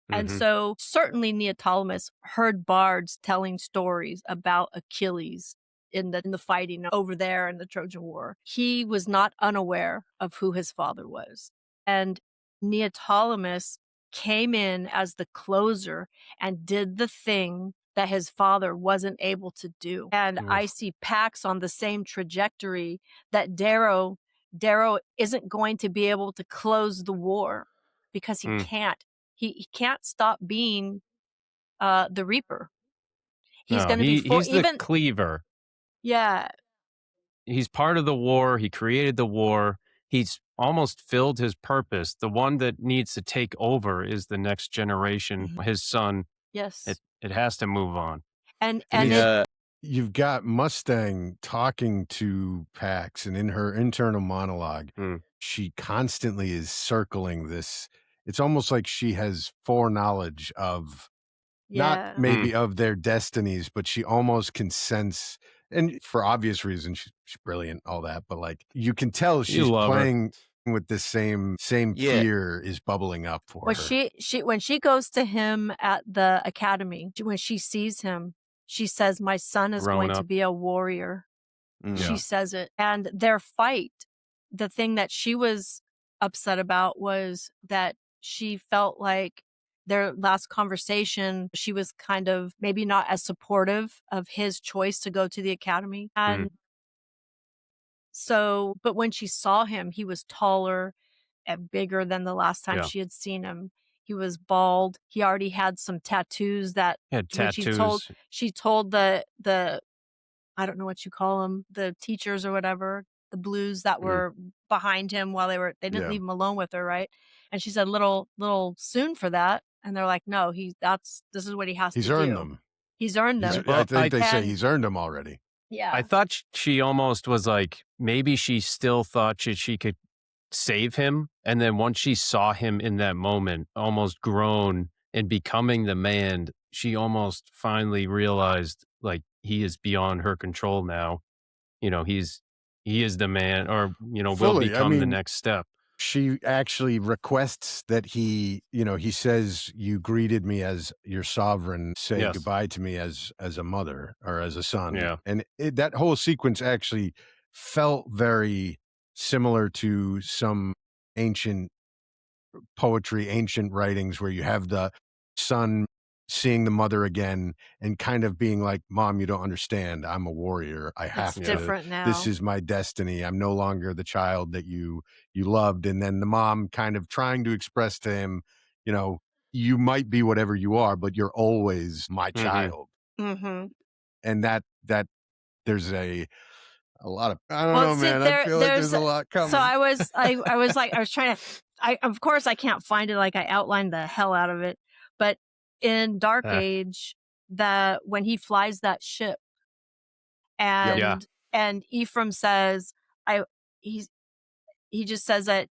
Speaker 2: And so certainly Neoptolemus heard bards telling stories about Achilles in the fighting over there in the Trojan War. He was not unaware of who his father was. And Neoptolemus came in as the closer and did the thing that his father wasn't able to do. And I see Pax on the same trajectory, that Darrow isn't going to be able to close the war because he can't. He can't stop being the Reaper. He's
Speaker 4: No,
Speaker 2: going to be
Speaker 4: he's the
Speaker 2: even
Speaker 4: cleaver.
Speaker 2: yeah.
Speaker 4: He's part of the war. He created the war. He's almost filled his purpose. The one that needs to take over is the next generation.
Speaker 2: Mhm.
Speaker 4: His son.
Speaker 2: Yes.
Speaker 4: It has to move on.
Speaker 2: And
Speaker 1: I mean,
Speaker 2: it
Speaker 1: you've got Mustang talking to Pax, and in her internal monologue, she constantly is circling this. It's almost like she has foreknowledge of not maybe of their destinies, but she almost can sense, and for obvious reasons, she's brilliant, all that, but like you can tell she's playing with this same fear is bubbling up for her.
Speaker 2: She when she goes to him at the academy, when she sees him, she says, "My son is going to be a warrior." She says it. And their fight, the thing that she was upset about was that she felt like their last conversation, she was kind of maybe not as supportive of his choice to go to the academy. And so, but when she saw him, he was taller and bigger than the last time she had seen him. He was bald. He already had some tattoos that when she told the I don't know what you call them, the teachers or whatever, the blues that were behind him while they didn't leave him alone with her, right? And she said, little soon for that. And they're like, no, this is what he has to do.
Speaker 1: He's earned them.
Speaker 2: He's earned them.
Speaker 1: I think they say he's earned them already.
Speaker 2: Yeah.
Speaker 4: I thought she almost was like, maybe she still thought she could save him. And then once she saw him in that moment, almost grown and becoming the man, she almost finally realized like he is beyond her control now. You know, he is the man, or, you know, will become the next step.
Speaker 1: She actually requests that he says, "You greeted me as your sovereign. Say goodbye to me as a mother or as a son."
Speaker 4: Yeah.
Speaker 1: And that whole sequence actually felt very similar to some ancient poetry, ancient writings where you have the son seeing the mother again and kind of being like, "Mom, you don't understand. I'm a warrior. I have to.
Speaker 2: Different now.
Speaker 1: This is my destiny. I'm no longer the child that you loved." And then the mom kind of trying to express to him, you know, you might be whatever you are, but you're always my child. And that there's a lot of, I don't know, man. I feel like there's a lot coming.
Speaker 2: So I was trying to, of course I can't find it. Like I outlined the hell out of it, but in Dark Age, when he flies that ship and Ephraim says, he just says that,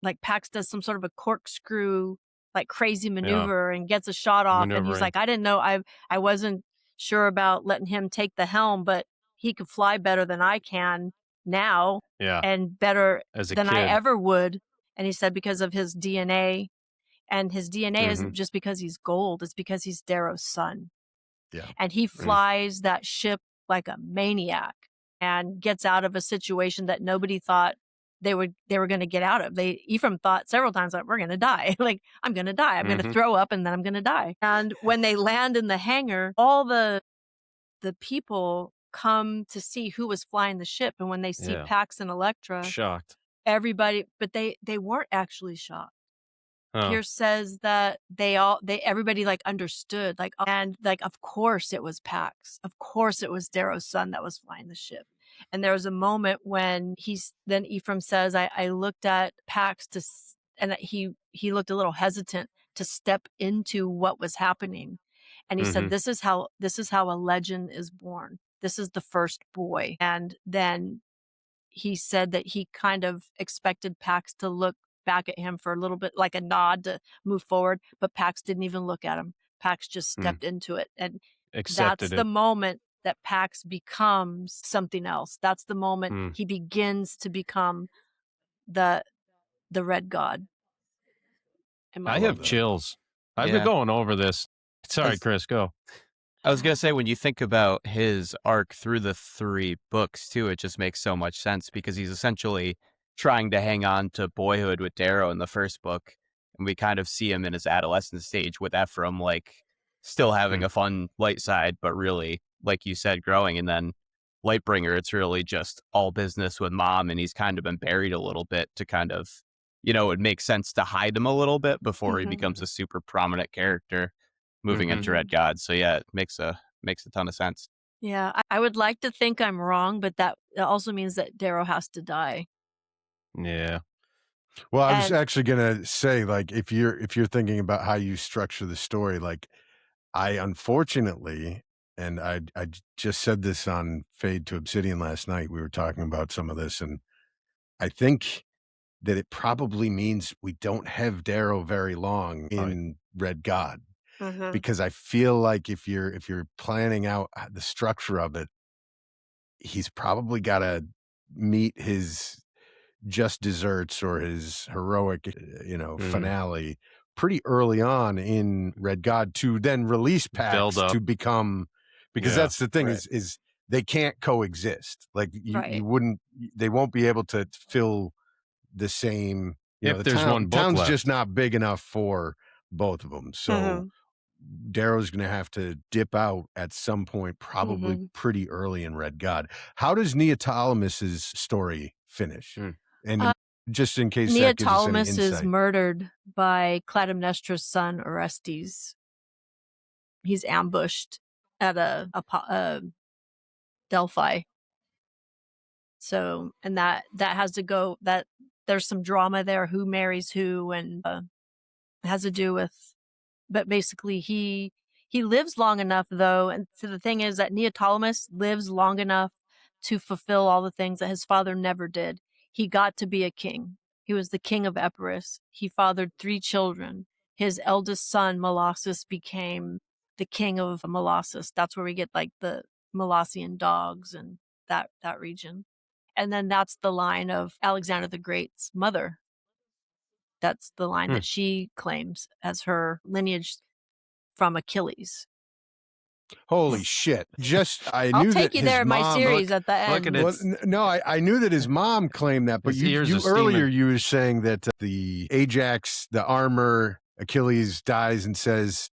Speaker 2: like Pax does some sort of a corkscrew, like crazy maneuver and gets a shot off. And he's like, I didn't know, I wasn't sure about letting him take the helm, but he could fly better than I can now and better than I ever would. And he said because of his DNA, and his DNA isn't just because he's gold, it's because he's Darrow's son.
Speaker 1: Yeah.
Speaker 2: And he flies that ship like a maniac and gets out of a situation that nobody thought they were going to get out of. Ephraim thought several times, like, we're going to die. Like, I'm going to die. I'm going to throw up and then I'm going to die. And when they land in the hangar, all the people come to see who was flying the ship. And when they see Pax and Elektra,
Speaker 4: shocked.
Speaker 2: Everybody, but they weren't actually shocked. Pierce says that everybody like understood, like, and like, of course it was Pax. Of course it was Darrow's son that was flying the ship. And there was a moment when then Ephraim says, I looked at Pax and he looked a little hesitant to step into what was happening. And he said, this is how a legend is born. This is the first boy. And then he said that he kind of expected Pax to look back at him for a little bit, like a nod to move forward, but Pax didn't even look at him. Pax just stepped into it. And that's the moment that Pax becomes something else. That's the moment he begins to become the Red God.
Speaker 4: I have chills. I've been going over this. Sorry, Chris, go.
Speaker 3: I was going to say, when you think about his arc through the 3 books, too, it just makes so much sense because he's essentially trying to hang on to boyhood with Darrow in the first book. And we kind of see him in his adolescent stage with Ephraim, like, still having a fun light side, but really, like you said, growing. And then Lightbringer, it's really just all business with Mom, and he's kind of been buried a little bit to kind of, you know, it makes sense to hide him a little bit before he becomes a super prominent character. moving
Speaker 4: Mhm.
Speaker 3: into Red God. So yeah, it makes a ton of sense.
Speaker 2: Yeah, I would like to think I'm wrong, but that also means that Darrow has to die.
Speaker 4: Yeah.
Speaker 1: Well, I was
Speaker 2: And
Speaker 1: actually gonna say, like, if you're thinking about how you structure the story, like, I unfortunately, and I just said this on Fade to Obsidian last night. We were talking about some of this, and I think that it probably means we don't have Darrow very long in Red God,
Speaker 2: Mhm.
Speaker 1: because I feel like if you're planning out the structure of it, he's probably got to meet his just desserts or his heroic, finale pretty early on in Red God to then release
Speaker 4: Build
Speaker 1: packs
Speaker 4: up.
Speaker 1: to become, because
Speaker 4: Yeah.
Speaker 1: that's the thing
Speaker 2: Right.
Speaker 1: is they can't coexist. Like
Speaker 2: Right.
Speaker 1: they won't be able to fill the same,
Speaker 4: If
Speaker 1: the
Speaker 4: there's one book
Speaker 1: town's
Speaker 4: left.
Speaker 1: just not big enough for both of them. So
Speaker 2: Mhm.
Speaker 1: Darrow's going to have to dip out at some point, probably
Speaker 2: Mhm.
Speaker 1: pretty early in Red God. How does Neoptolemus's story finish? And
Speaker 2: Uh,
Speaker 1: just in case that gives us any
Speaker 2: Neoptolemus is
Speaker 1: insight.
Speaker 2: murdered by Clytemnestra's son Orestes. He's ambushed at a Delphi. So, and that has to go. That there's some drama there. Who marries who, and it has to do with. But basically, he lives long enough, though, and so the thing is that Neoptolemus lives long enough to fulfill all the things that his father never did. He got to be a king. He was the king of Epirus. He fathered 3 children. His eldest son, Molossus, became the king of Molossus. That's where we get like the Molossian dogs and that region. And then that's the line of Alexander the Great's mother. That's the line that she claims as her lineage from Achilles.
Speaker 1: Holy shit. I
Speaker 2: I'll
Speaker 1: knew
Speaker 2: take
Speaker 1: that
Speaker 2: you
Speaker 1: his
Speaker 2: there in my
Speaker 1: mom,
Speaker 2: series at the
Speaker 4: look
Speaker 2: end.
Speaker 4: at
Speaker 1: well,
Speaker 4: it.
Speaker 1: no, I knew that his mom claimed that, but
Speaker 4: His ears
Speaker 1: you
Speaker 4: are
Speaker 1: earlier
Speaker 4: steaming.
Speaker 1: you were saying that the Ajax, the armor, Achilles dies and says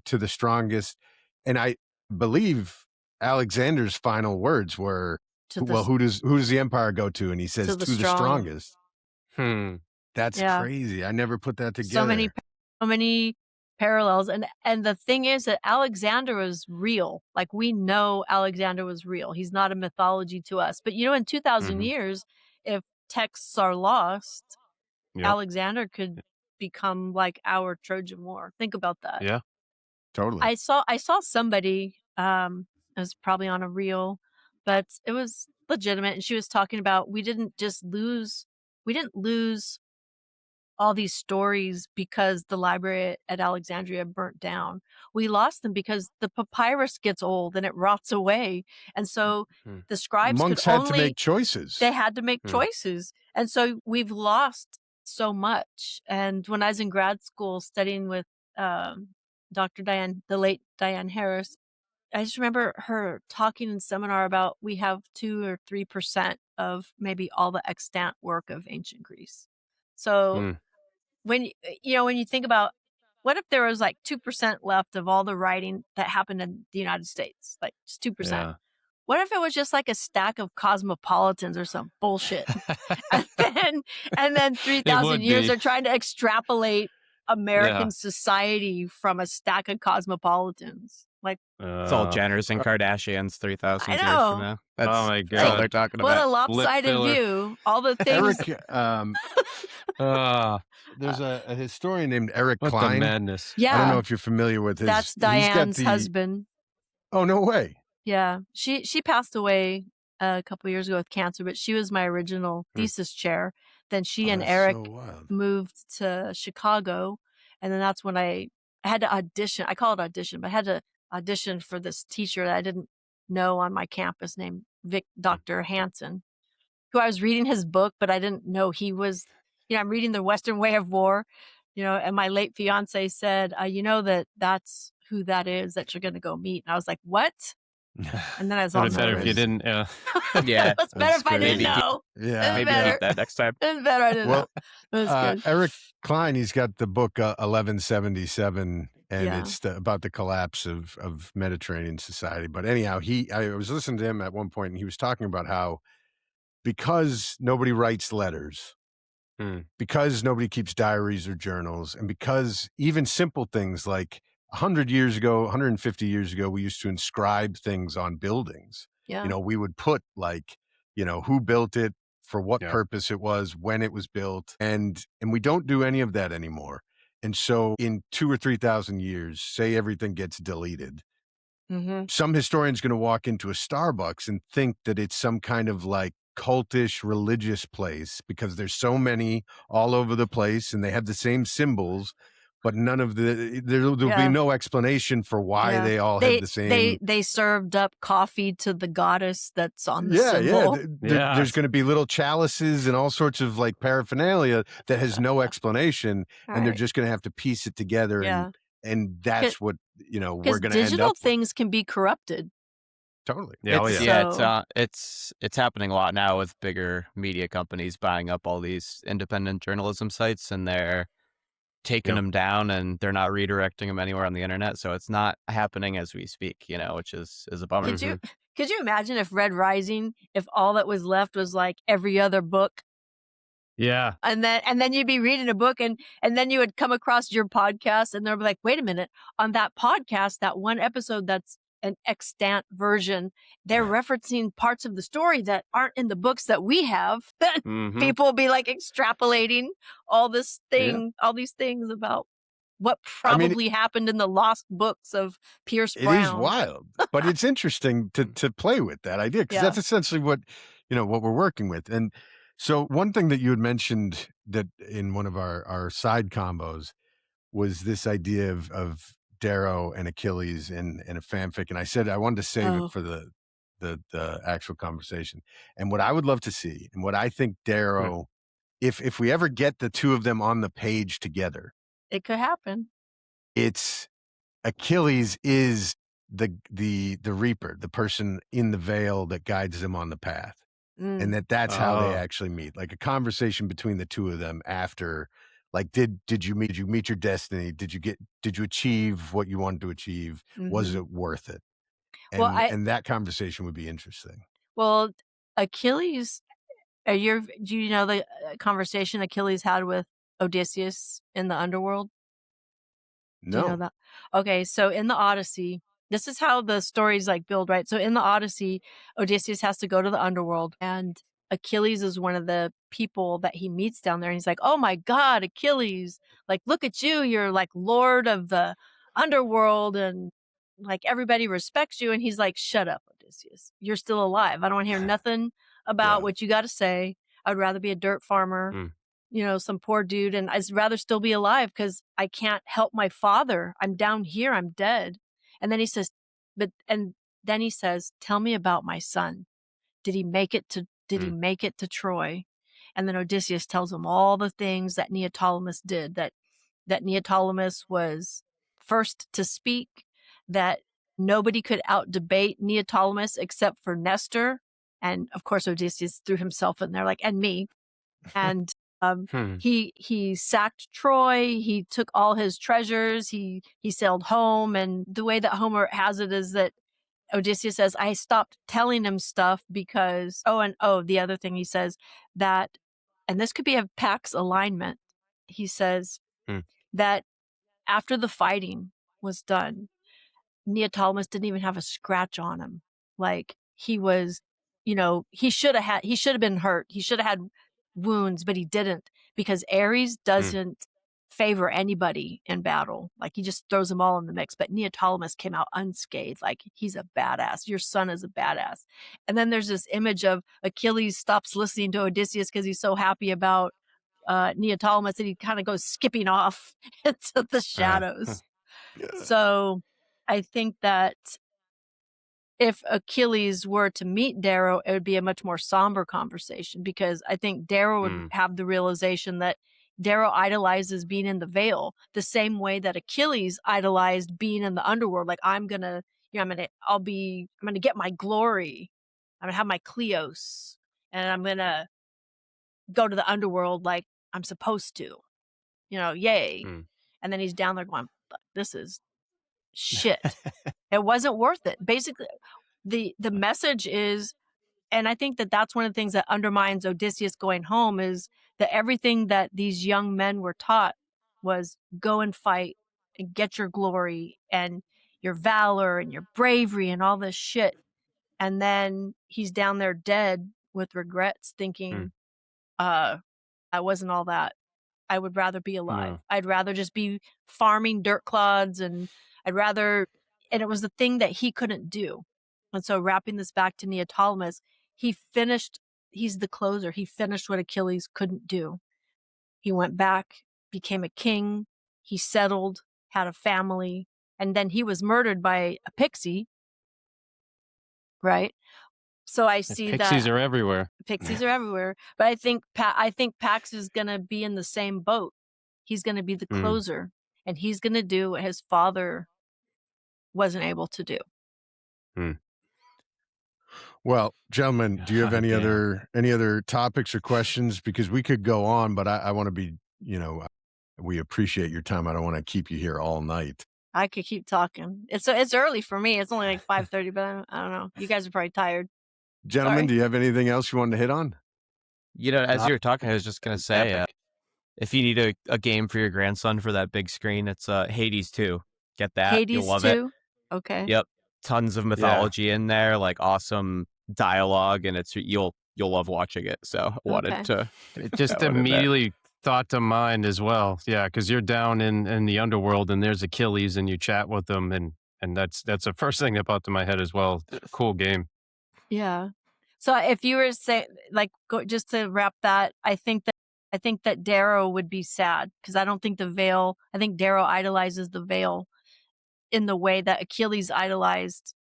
Speaker 1: to the strongest, and I believe Alexander's final words were, who does the empire go to? And he says,
Speaker 2: To the
Speaker 1: to the
Speaker 2: strong.
Speaker 1: strongest. That's
Speaker 2: Yeah.
Speaker 1: crazy. I never put that together.
Speaker 2: So many parallels, and the thing is that Alexander was real. Like, we know Alexander was real. He's not a mythology to us. But in 2,000 years, if texts are lost,
Speaker 4: Yep.
Speaker 2: Alexander could become like our Trojan War. Think about that.
Speaker 4: Yeah.
Speaker 1: Totally.
Speaker 2: I saw somebody, it was probably on a reel, but it was legitimate, and she was talking about we didn't lose all these stories because the library at Alexandria burnt down. We lost them because the papyrus gets old and it rots away. And so the scribes
Speaker 1: Monks
Speaker 2: could
Speaker 1: had to make choices.
Speaker 2: They had to make choices. And so we've lost so much. And when I was in grad school studying with Dr. Diane, the late Diane Harris, I just remember her talking in seminar about we have 2 or 3% of maybe all the extant work of ancient Greece. So when you think about, what if there was like 2% left of all the writing that happened in the United States, like just 2%?
Speaker 4: Yeah.
Speaker 2: What if it was just like a stack of cosmopolitans or some bullshit? and then 3,000 years they're trying to extrapolate American society from a stack of cosmopolitans. Like,
Speaker 3: it's all Jenners and Kardashians 3,000 years from now. That's,
Speaker 4: oh my
Speaker 3: that's all
Speaker 4: God.
Speaker 3: they're talking
Speaker 2: what
Speaker 3: about.
Speaker 2: a lopsided view. All the things.
Speaker 1: Eric, there's a historian named Eric
Speaker 4: What
Speaker 1: Klein.
Speaker 4: the madness.
Speaker 2: Yeah.
Speaker 1: I don't know if you're familiar with his.
Speaker 2: That's Diane's husband.
Speaker 1: Oh, no way.
Speaker 2: Yeah. She passed away a couple years ago with cancer, but she was my original thesis chair. Then she and Eric moved to Chicago, and then that's when I had to audition. I call it audition, but I had to audition for this teacher that I didn't know on my campus named Dr. Hansen, who I was reading his book, but I didn't know he was, I'm reading The Western Way of War, and my late fiance said, that's who that is that you're going to go meet. And I was like, what? And then I was all
Speaker 4: better if you didn't.
Speaker 3: Yeah.
Speaker 2: It was better if I didn't know.
Speaker 1: Yeah.
Speaker 3: Maybe keep that next time.
Speaker 2: It's better I didn't know. It was good.
Speaker 1: Eric Klein, he's got the book 1177, and it's about the collapse of Mediterranean society. But anyhow, I was listening to him at one point, and he was talking about how, because nobody writes letters, because nobody keeps diaries or journals, and because even simple things like 100 years ago, 150 years ago, we used to inscribe things on buildings.
Speaker 2: Yeah.
Speaker 1: You know, we would put like, you know, who built it, for what
Speaker 4: Yeah.
Speaker 1: purpose it was, when it was built, and we don't do any of that anymore. And so in 2 or 3,000 years, say everything gets deleted, some historian's going to walk into a Starbucks and think that it's some kind of like cultish religious place because there's so many all over the place and they have the same symbols, but none of there'll be
Speaker 2: Yeah.
Speaker 1: no explanation for why
Speaker 2: Yeah.
Speaker 1: they all had the same.
Speaker 2: They served up coffee to the goddess that's on the
Speaker 1: Yeah,
Speaker 2: symbol.
Speaker 1: there's going to be little chalices and all sorts of like paraphernalia that has no explanation, and they're
Speaker 2: Right.
Speaker 1: just going to have to piece it together.
Speaker 2: Yeah.
Speaker 1: And that's what, you know, we're
Speaker 2: Because
Speaker 1: going to end
Speaker 2: digital
Speaker 1: up with.
Speaker 2: things can be corrupted.
Speaker 1: Totally.
Speaker 4: Yeah, oh,
Speaker 3: It's,
Speaker 4: yeah.
Speaker 3: yeah,
Speaker 2: So-
Speaker 3: it's happening a lot now with bigger media companies buying up all these independent journalism sites, and they're taking
Speaker 1: Yep.
Speaker 3: them down, and they're not redirecting them anywhere on the internet. So it's not happening as we speak, you know, which is a bummer.
Speaker 2: Could you imagine if Red Rising, if all that was left was like every other book,
Speaker 4: Yeah.
Speaker 2: and then you'd be reading a book, and then you would come across your podcast, and they'll be like, wait a minute, on that podcast, that one episode that's an extant version, they're referencing parts of the story that aren't in the books that we have. People will be like extrapolating all these things about what probably happened in the lost books of Pierce Brown.
Speaker 1: It is wild, but it's interesting to play with that idea, because that's essentially what, you know, what we're working with. And so one thing that you had mentioned that in one of our side combos was this idea of Darrow and Achilles in a fanfic. And I said I wanted to save it for the actual conversation. And what I would love to see, and what I think Darrow, if we ever get the two of them on the page together,
Speaker 2: it could happen.
Speaker 1: It's Achilles is the reaper, the person in the veil that guides them on the path. And that's how they actually meet, like a conversation between the two of them after, like, did you meet your destiny? Did you achieve what you wanted to achieve? Was it worth it? And, and that conversation would be interesting.
Speaker 2: Well, Achilles, do you know the conversation Achilles had with Odysseus in the underworld?
Speaker 1: No.
Speaker 2: Do you know that? Okay, so in the Odyssey, this is how the stories like build, right? So in the Odyssey, Odysseus has to go to the underworld, and Achilles is one of the people that he meets down there. And he's like, oh my God, Achilles, like, look at you. You're like Lord of the underworld, and like everybody respects you. And he's like, shut up, Odysseus. You're still alive. I don't want to hear nothing about what you got to say. I'd rather be a dirt farmer. You know, some poor dude, and I'd rather still be alive because I can't help my father. I'm down here. I'm dead. And then he says, tell me about my son. Did he make it to Troy? And then Odysseus tells him all the things that Neoptolemus did, that Neoptolemus was first to speak, that nobody could out-debate Neoptolemus except for Nestor. And of course, Odysseus threw himself in there, like, and me. And he sacked Troy. He took all his treasures. He sailed home. And the way that Homer has it is that Odysseus says, I stopped telling him stuff because, the other thing he says that, and this could be a Pax alignment. He says that after the fighting was done, Neoptolemus didn't even have a scratch on him. Like, he was, you know, he should have been hurt. He should have had wounds, but he didn't, because Ares doesn't favor anybody in battle. Like, he just throws them all in the mix. But Neoptolemus came out unscathed. Like, he's a badass. Your son is a badass. And then there's this image of Achilles stops listening to Odysseus because he's so happy about Neoptolemus that he kind of goes skipping off into the shadows. So I think that if Achilles were to meet Darrow, it would be a much more somber conversation, because I think Darrow would have the realization that Darrow idolizes being in the veil the same way that Achilles idolized being in the underworld. Like, I'm gonna get my glory. I'm gonna have my Kleos, and I'm gonna go to the underworld like I'm supposed to. You know, yay. And then he's down there going, this is shit. It wasn't worth it. Basically, the message is, and I think that that's one of the things that undermines Odysseus going home, is that everything that these young men were taught was go and fight and get your glory and your valor and your bravery and all this shit. And then he's down there dead with regrets, thinking, I wasn't all that. I would rather be alive.
Speaker 4: No.
Speaker 2: I'd rather just be farming dirt clods, and and it was the thing that he couldn't do. And so wrapping this back to Neoptolemus, he's the closer. He finished what Achilles couldn't do. He went back, became a king, he settled, had a family, and then he was murdered by a pixie, right? So I see
Speaker 4: Pixies
Speaker 2: that
Speaker 4: are everywhere.
Speaker 2: pixies are everywhere, but I think Pax is going to be in the same boat. He's going to be the closer, and he's going to do what his father wasn't able to do.
Speaker 1: Well, gentlemen, do you have any
Speaker 4: Damn.
Speaker 1: other topics or questions? Because we could go on, but I want to be, we appreciate your time. I don't want to keep you here all night.
Speaker 2: I could keep talking. It's early for me. It's only like 5:30, but I don't know. You guys are probably tired.
Speaker 1: Gentlemen,
Speaker 2: Sorry.
Speaker 1: do you have anything else you wanted to hit on?
Speaker 3: As you were talking, I was just going to say, if you need a game for your grandson for that big screen, it's Hades 2. Get that.
Speaker 2: Hades
Speaker 3: You'll love
Speaker 2: 2?
Speaker 3: it.
Speaker 2: Okay.
Speaker 3: Yep. Tons of mythology in there, like awesome dialogue, and you'll love watching it. So I wanted to
Speaker 4: It just immediately thought to mind as well. Yeah, because you're down in the underworld and there's Achilles and you chat with them, and that's the first thing that popped in my head as well. Cool game.
Speaker 2: Yeah. So if you were to say, just to wrap that, I think that Darrow would be sad, because I don't think I think Darrow idolizes the veil in the way that Achilles idolized,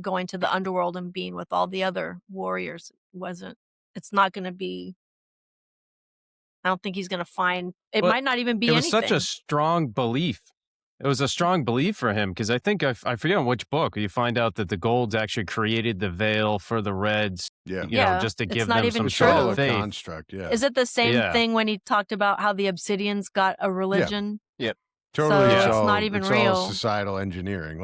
Speaker 2: going to the underworld and being with all the other warriors. It's not going to be, I don't think he's going to find, it might not even be anything.
Speaker 4: It was such a strong belief. It was a strong belief for him, because I think, I forget on which book, you find out that the Golds actually created the veil for the Reds, just to give them some sort of faith.
Speaker 1: Construct, yeah.
Speaker 2: Is it the same thing when he talked about how the Obsidians got a religion?
Speaker 3: Yep.
Speaker 1: Totally.
Speaker 2: So it's not even
Speaker 1: it's
Speaker 2: real.
Speaker 1: all societal engineering.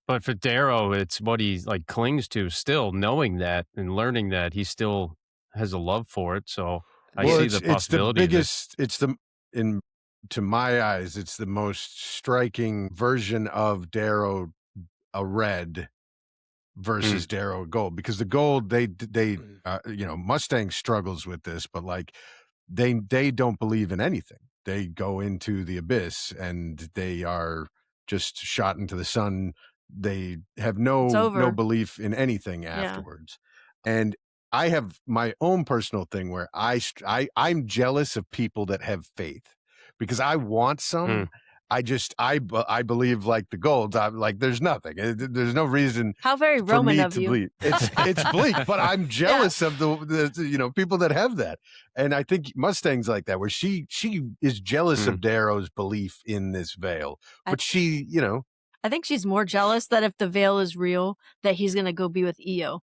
Speaker 4: But for Darrow, it's what he clings to still, knowing that and learning that he still has a love for it. So I see the possibility.
Speaker 1: To my eyes, it's the most striking version of Darrow, a red, versus Darrow, a gold. Because the gold, they Mustang struggles with this, but they don't believe in anything. They go into the abyss and they are just shot into the sun. They have no belief in anything afterwards. And I have my own personal thing where I'm jealous of people that have faith, because I want some. I believe like the Golds. I'm like, there's nothing. There's no reason.
Speaker 2: How very Roman of you.
Speaker 1: Believe. It's bleak, but I'm jealous of the people that have that. And I think Mustang's like that, where she is jealous of Darrow's belief in this veil, but
Speaker 2: I think she's more jealous that if the veil is real, that he's gonna go be with Io.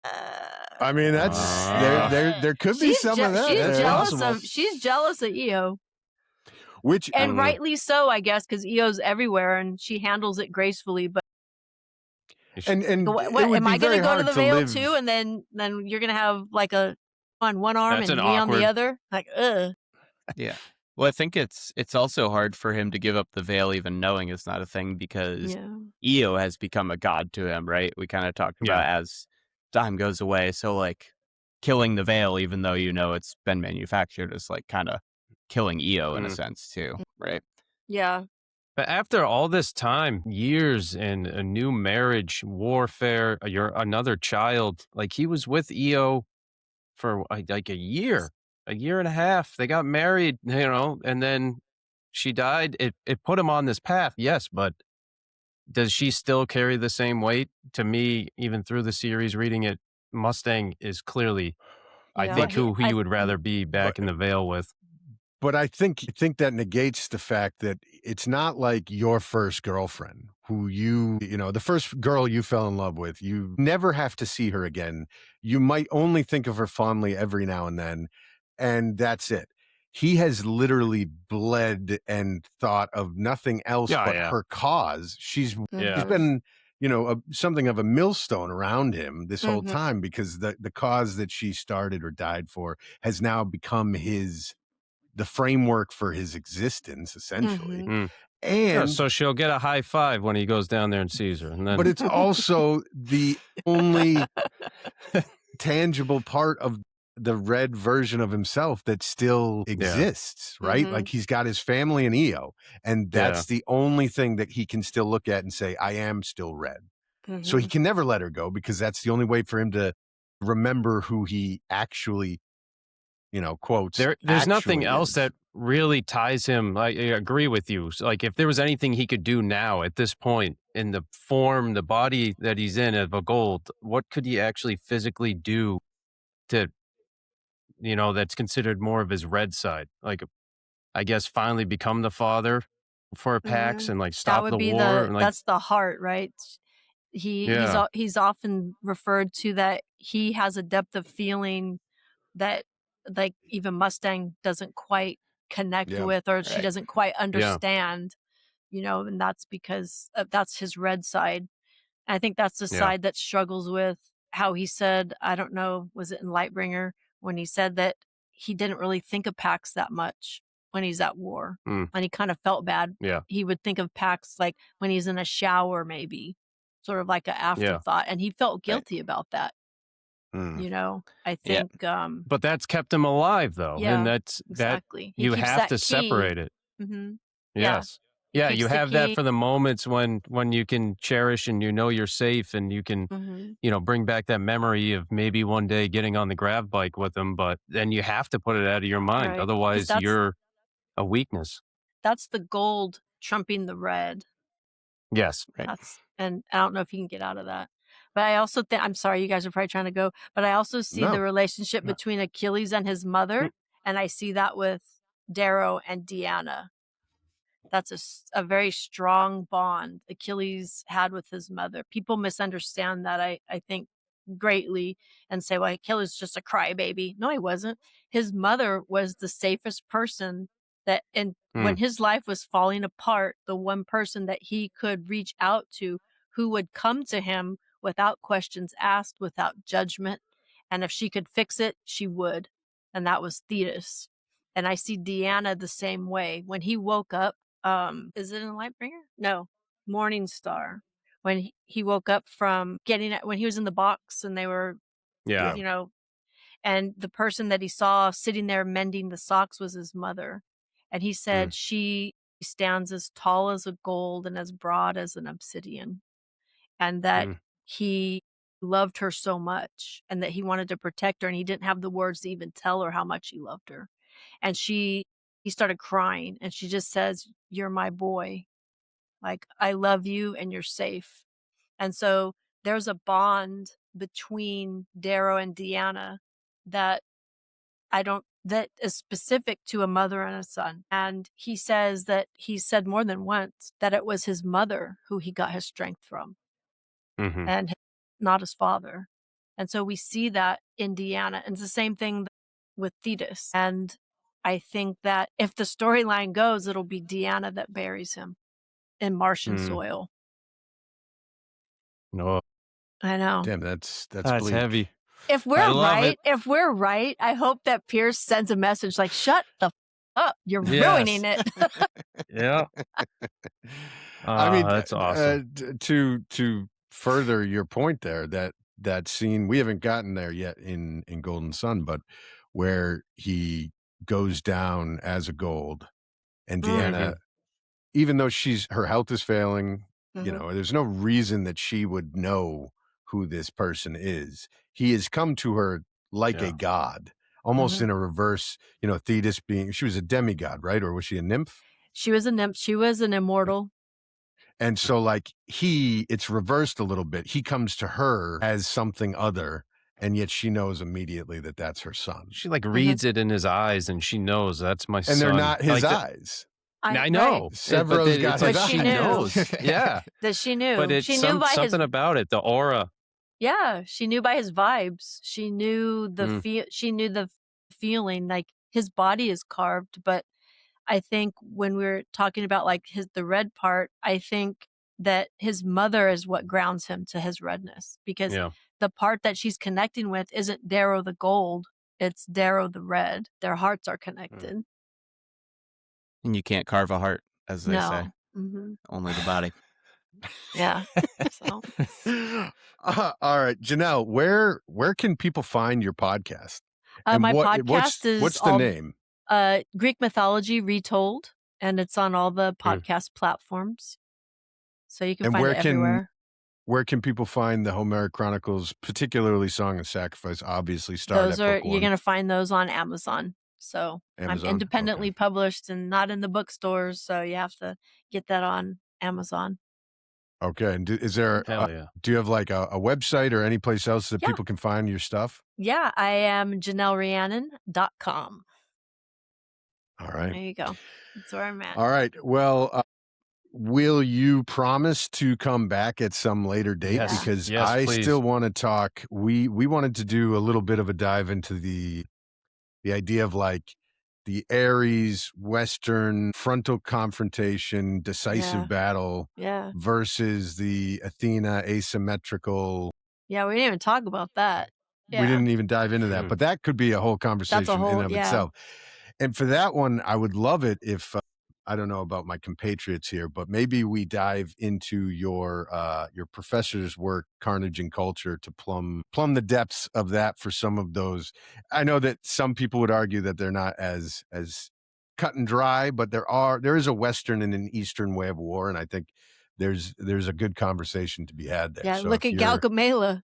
Speaker 1: I mean, that's there could be some of that.
Speaker 2: She's jealous of Io.
Speaker 1: And
Speaker 2: rightly so, I guess, because Io's everywhere and she handles it gracefully. But
Speaker 1: am
Speaker 2: I going to go to the veil too? And then you're going to have on one arm and me on the other? Ugh.
Speaker 3: Yeah. Well, I think it's also hard for him to give up the veil, even knowing it's not a thing, because Io has become a god to him, right? We kind of talked about as time goes away. So killing the veil, even though it's been manufactured, is kind of killing Io in a sense too, right?
Speaker 2: Yeah.
Speaker 4: But after all this time, years and a new marriage, warfare, another child, he was with Io for a year and a half. They got married, and then she died. It put him on this path, yes, but does she still carry the same weight? To me, even through the series, reading it, Mustang is clearly, I think, who he would rather be back in the veil with.
Speaker 1: But I think that negates the fact that it's not like your first girlfriend who the first girl you fell in love with, you never have to see her again. You might only think of her fondly every now and then, and that's it. He has literally bled and thought of nothing else but her cause. She's been, something of a millstone around him this whole time, because the cause that she started or died for has now become the framework for his existence, essentially. And
Speaker 4: so she'll get a high five when he goes down there and sees her. And then,
Speaker 1: but it's also the only tangible part of the red version of himself that still exists, right?
Speaker 2: Mhm.
Speaker 1: Like he's got his family in Io, and that's the only thing that he can still look at and say, I am still red. So he
Speaker 2: Mhm.
Speaker 1: can never let her go because that's the only way for him to remember who he actually, quotes.
Speaker 4: there's nothing
Speaker 1: actually
Speaker 4: else
Speaker 1: is.
Speaker 4: that really ties him. I agree with you. So, like, if there was anything he could do now at this point in the form, the body that he's in of a gold, what could he actually physically do to, that's considered more of his red side? Like, I guess finally become the father for Pax and like
Speaker 2: That
Speaker 4: stop
Speaker 2: would
Speaker 4: the
Speaker 2: be
Speaker 4: war. And, like,
Speaker 2: that's the heart, right?
Speaker 4: yeah,
Speaker 2: He's often referred to that he has a depth of feeling that like even Mustang doesn't quite connect
Speaker 1: Yeah.
Speaker 2: with, or she
Speaker 1: Right.
Speaker 2: doesn't quite
Speaker 4: yeah,
Speaker 2: understand, and that's because that's his red side. I think that's the
Speaker 4: yeah.
Speaker 2: side that struggles with how he said, I don't know, was it in Lightbringer, when he said that he didn't really think of Pax that much when he's at war.
Speaker 4: Mm,
Speaker 2: And he kind of felt bad.
Speaker 4: yeah,
Speaker 2: He would think of Pax like when he's in a shower, maybe, sort of like an
Speaker 4: yeah.
Speaker 2: afterthought. And he felt
Speaker 1: Right.
Speaker 2: guilty about that.
Speaker 1: Mm.
Speaker 2: I
Speaker 3: Yeah.
Speaker 2: think,
Speaker 4: But that's kept him alive, though, and
Speaker 2: yeah,
Speaker 4: that
Speaker 2: exactly. He
Speaker 4: you
Speaker 2: keeps
Speaker 4: have
Speaker 2: that
Speaker 4: to
Speaker 2: key.
Speaker 4: separate it.
Speaker 2: Hmm. Yeah.
Speaker 4: Yes.
Speaker 2: He
Speaker 4: Yeah,
Speaker 2: keeps
Speaker 4: you
Speaker 2: the
Speaker 4: have that
Speaker 2: key.
Speaker 4: for the moments when you can cherish and you're safe and you can,
Speaker 2: Hmm.
Speaker 4: bring back that memory of maybe one day getting on the grav bike with him, but then you have to put it out of your mind.
Speaker 2: Right. Because
Speaker 4: Otherwise, you're a weakness.
Speaker 2: that's the gold trumping the red.
Speaker 4: Yes.
Speaker 3: Right.
Speaker 2: And I don't know if you can get out of that. But I also think, I'm sorry, you guys are probably trying to go, but I also see the
Speaker 1: No.
Speaker 2: relationship
Speaker 4: No.
Speaker 2: between Achilles and his mother, and I see that with Darrow and Deanna. That's a very strong bond Achilles had with his mother. People misunderstand that, I think, greatly, and say, well, Achilles is just a crybaby. No, he wasn't. His mother was the safest person when
Speaker 4: Mm,
Speaker 2: his life was falling apart, the one person that he could reach out to, who would come to him without questions asked, without judgment. And if she could fix it, she would. And that was Thetis. And I see Deanna the same way. When he woke up, is it in Lightbringer? No, Morning Star. When he woke up from when he was in the box and they were,
Speaker 4: yeah.
Speaker 2: and the person that he saw sitting there mending the socks was his mother. And he said she stands as tall as a gold and as broad as an obsidian. And that
Speaker 4: Mm,
Speaker 2: he loved her so much and that he wanted to protect her, and he didn't have the words to even tell her how much he loved her. And he started crying, and she just says, "You're my boy. Like, I love you and you're safe." And so there's a bond between Darrow and Deanna that that is specific to a mother and a son. And he says that he said more than once that it was his mother who he got his strength from,
Speaker 4: hmm
Speaker 2: and not his father. And so we see that in Deanna. And it's the same thing with Thetis. And I think that if the storyline goes, it'll be Deanna that buries him in Martian
Speaker 4: mm.
Speaker 2: soil.
Speaker 4: No,
Speaker 2: I know.
Speaker 1: Damn, that's
Speaker 4: that's
Speaker 1: bleak.
Speaker 4: heavy.
Speaker 2: If
Speaker 4: I
Speaker 2: we're
Speaker 4: love
Speaker 2: right,
Speaker 4: it.
Speaker 2: I hope that Pierce sends a message like, "Shut the up. You're ruining
Speaker 4: Yes.
Speaker 2: it."
Speaker 4: Yeah.
Speaker 1: I mean,
Speaker 4: That's awesome.
Speaker 1: to further your point there, that scene, we haven't gotten there yet in Golden Sun, but where he goes down as a gold, and Deanna, even though her health is failing,
Speaker 2: Mhm.
Speaker 1: there's no reason that she would know who this person is. He has come to her like
Speaker 4: Yeah.
Speaker 1: a god, almost
Speaker 2: Mhm.
Speaker 1: in a reverse. Thetis she was a demigod, right? Or was she a nymph?
Speaker 2: She was a nymph. She was an immortal.
Speaker 1: And so like it's reversed a little bit. He comes to her as something other, and yet she knows immediately that that's her son.
Speaker 4: She like reads it in his eyes and she knows that's my
Speaker 1: And
Speaker 4: son.
Speaker 1: they're not his
Speaker 4: Like
Speaker 1: eyes.
Speaker 4: I know.
Speaker 1: Severo's got
Speaker 4: But
Speaker 1: his
Speaker 2: she
Speaker 1: eyes.
Speaker 2: knew.
Speaker 4: knows. Yeah.
Speaker 2: That she knew.
Speaker 4: But it's
Speaker 2: She knew by his
Speaker 4: something about it, the aura.
Speaker 2: Yeah, she knew by his vibes. She knew she knew the feeling, like his body is carved, but I think when we're talking about like the red part, I think that his mother is what grounds him to his redness, because
Speaker 4: Yeah.
Speaker 2: the part that she's connecting with isn't Darrow the gold, it's Darrow the red. Their hearts are connected.
Speaker 3: And you can't carve a heart, as they say.
Speaker 2: Mm-hmm.
Speaker 3: Only the body.
Speaker 2: Yeah. So
Speaker 1: All right, Janelle, where can people find your podcast? And
Speaker 2: my podcast is
Speaker 1: what's the name?
Speaker 2: Greek Mythology Retold, and it's on all the podcast platforms. So you can
Speaker 1: And
Speaker 2: find it everywhere.
Speaker 1: Where can people find the Homeric Chronicles, particularly Song of Sacrifice? Obviously,
Speaker 2: Those are you're gonna find those on Amazon. So
Speaker 1: Amazon?
Speaker 2: I'm independently published and not in the bookstores, so you have to get that on Amazon.
Speaker 1: Okay. And is there?
Speaker 4: Hell yeah.
Speaker 1: Do you have like a website or any place else that
Speaker 2: Yeah.
Speaker 1: people can find your stuff?
Speaker 2: Yeah, I am JanelleRhiannon.com.
Speaker 1: All right.
Speaker 2: There you go. That's where I'm at.
Speaker 1: All right. Well, will you promise to come back at some later date?
Speaker 4: Yes.
Speaker 1: Because
Speaker 4: Yes,
Speaker 1: I
Speaker 4: please.
Speaker 1: still want to talk. We wanted to do a little bit of a dive into the idea of like the Ares Western frontal confrontation, decisive battle
Speaker 2: Yeah.
Speaker 1: versus the Athena asymmetrical.
Speaker 2: Yeah, we didn't even talk about that. Yeah.
Speaker 1: We didn't even dive into that, but that could be a whole conversation in
Speaker 2: whole-
Speaker 1: and of itself. And for that one, I would love it if I don't know about my compatriots here, but maybe we dive into your professor's work, Carnage and Culture, to plumb the depths of that for some of those. I know that some people would argue that they're not as cut and dry, but there is a Western and an Eastern way of war, and I think there's a good conversation to be had there.
Speaker 2: Yeah,
Speaker 1: So
Speaker 2: look
Speaker 1: if
Speaker 2: at
Speaker 1: you're-
Speaker 2: Galgamela.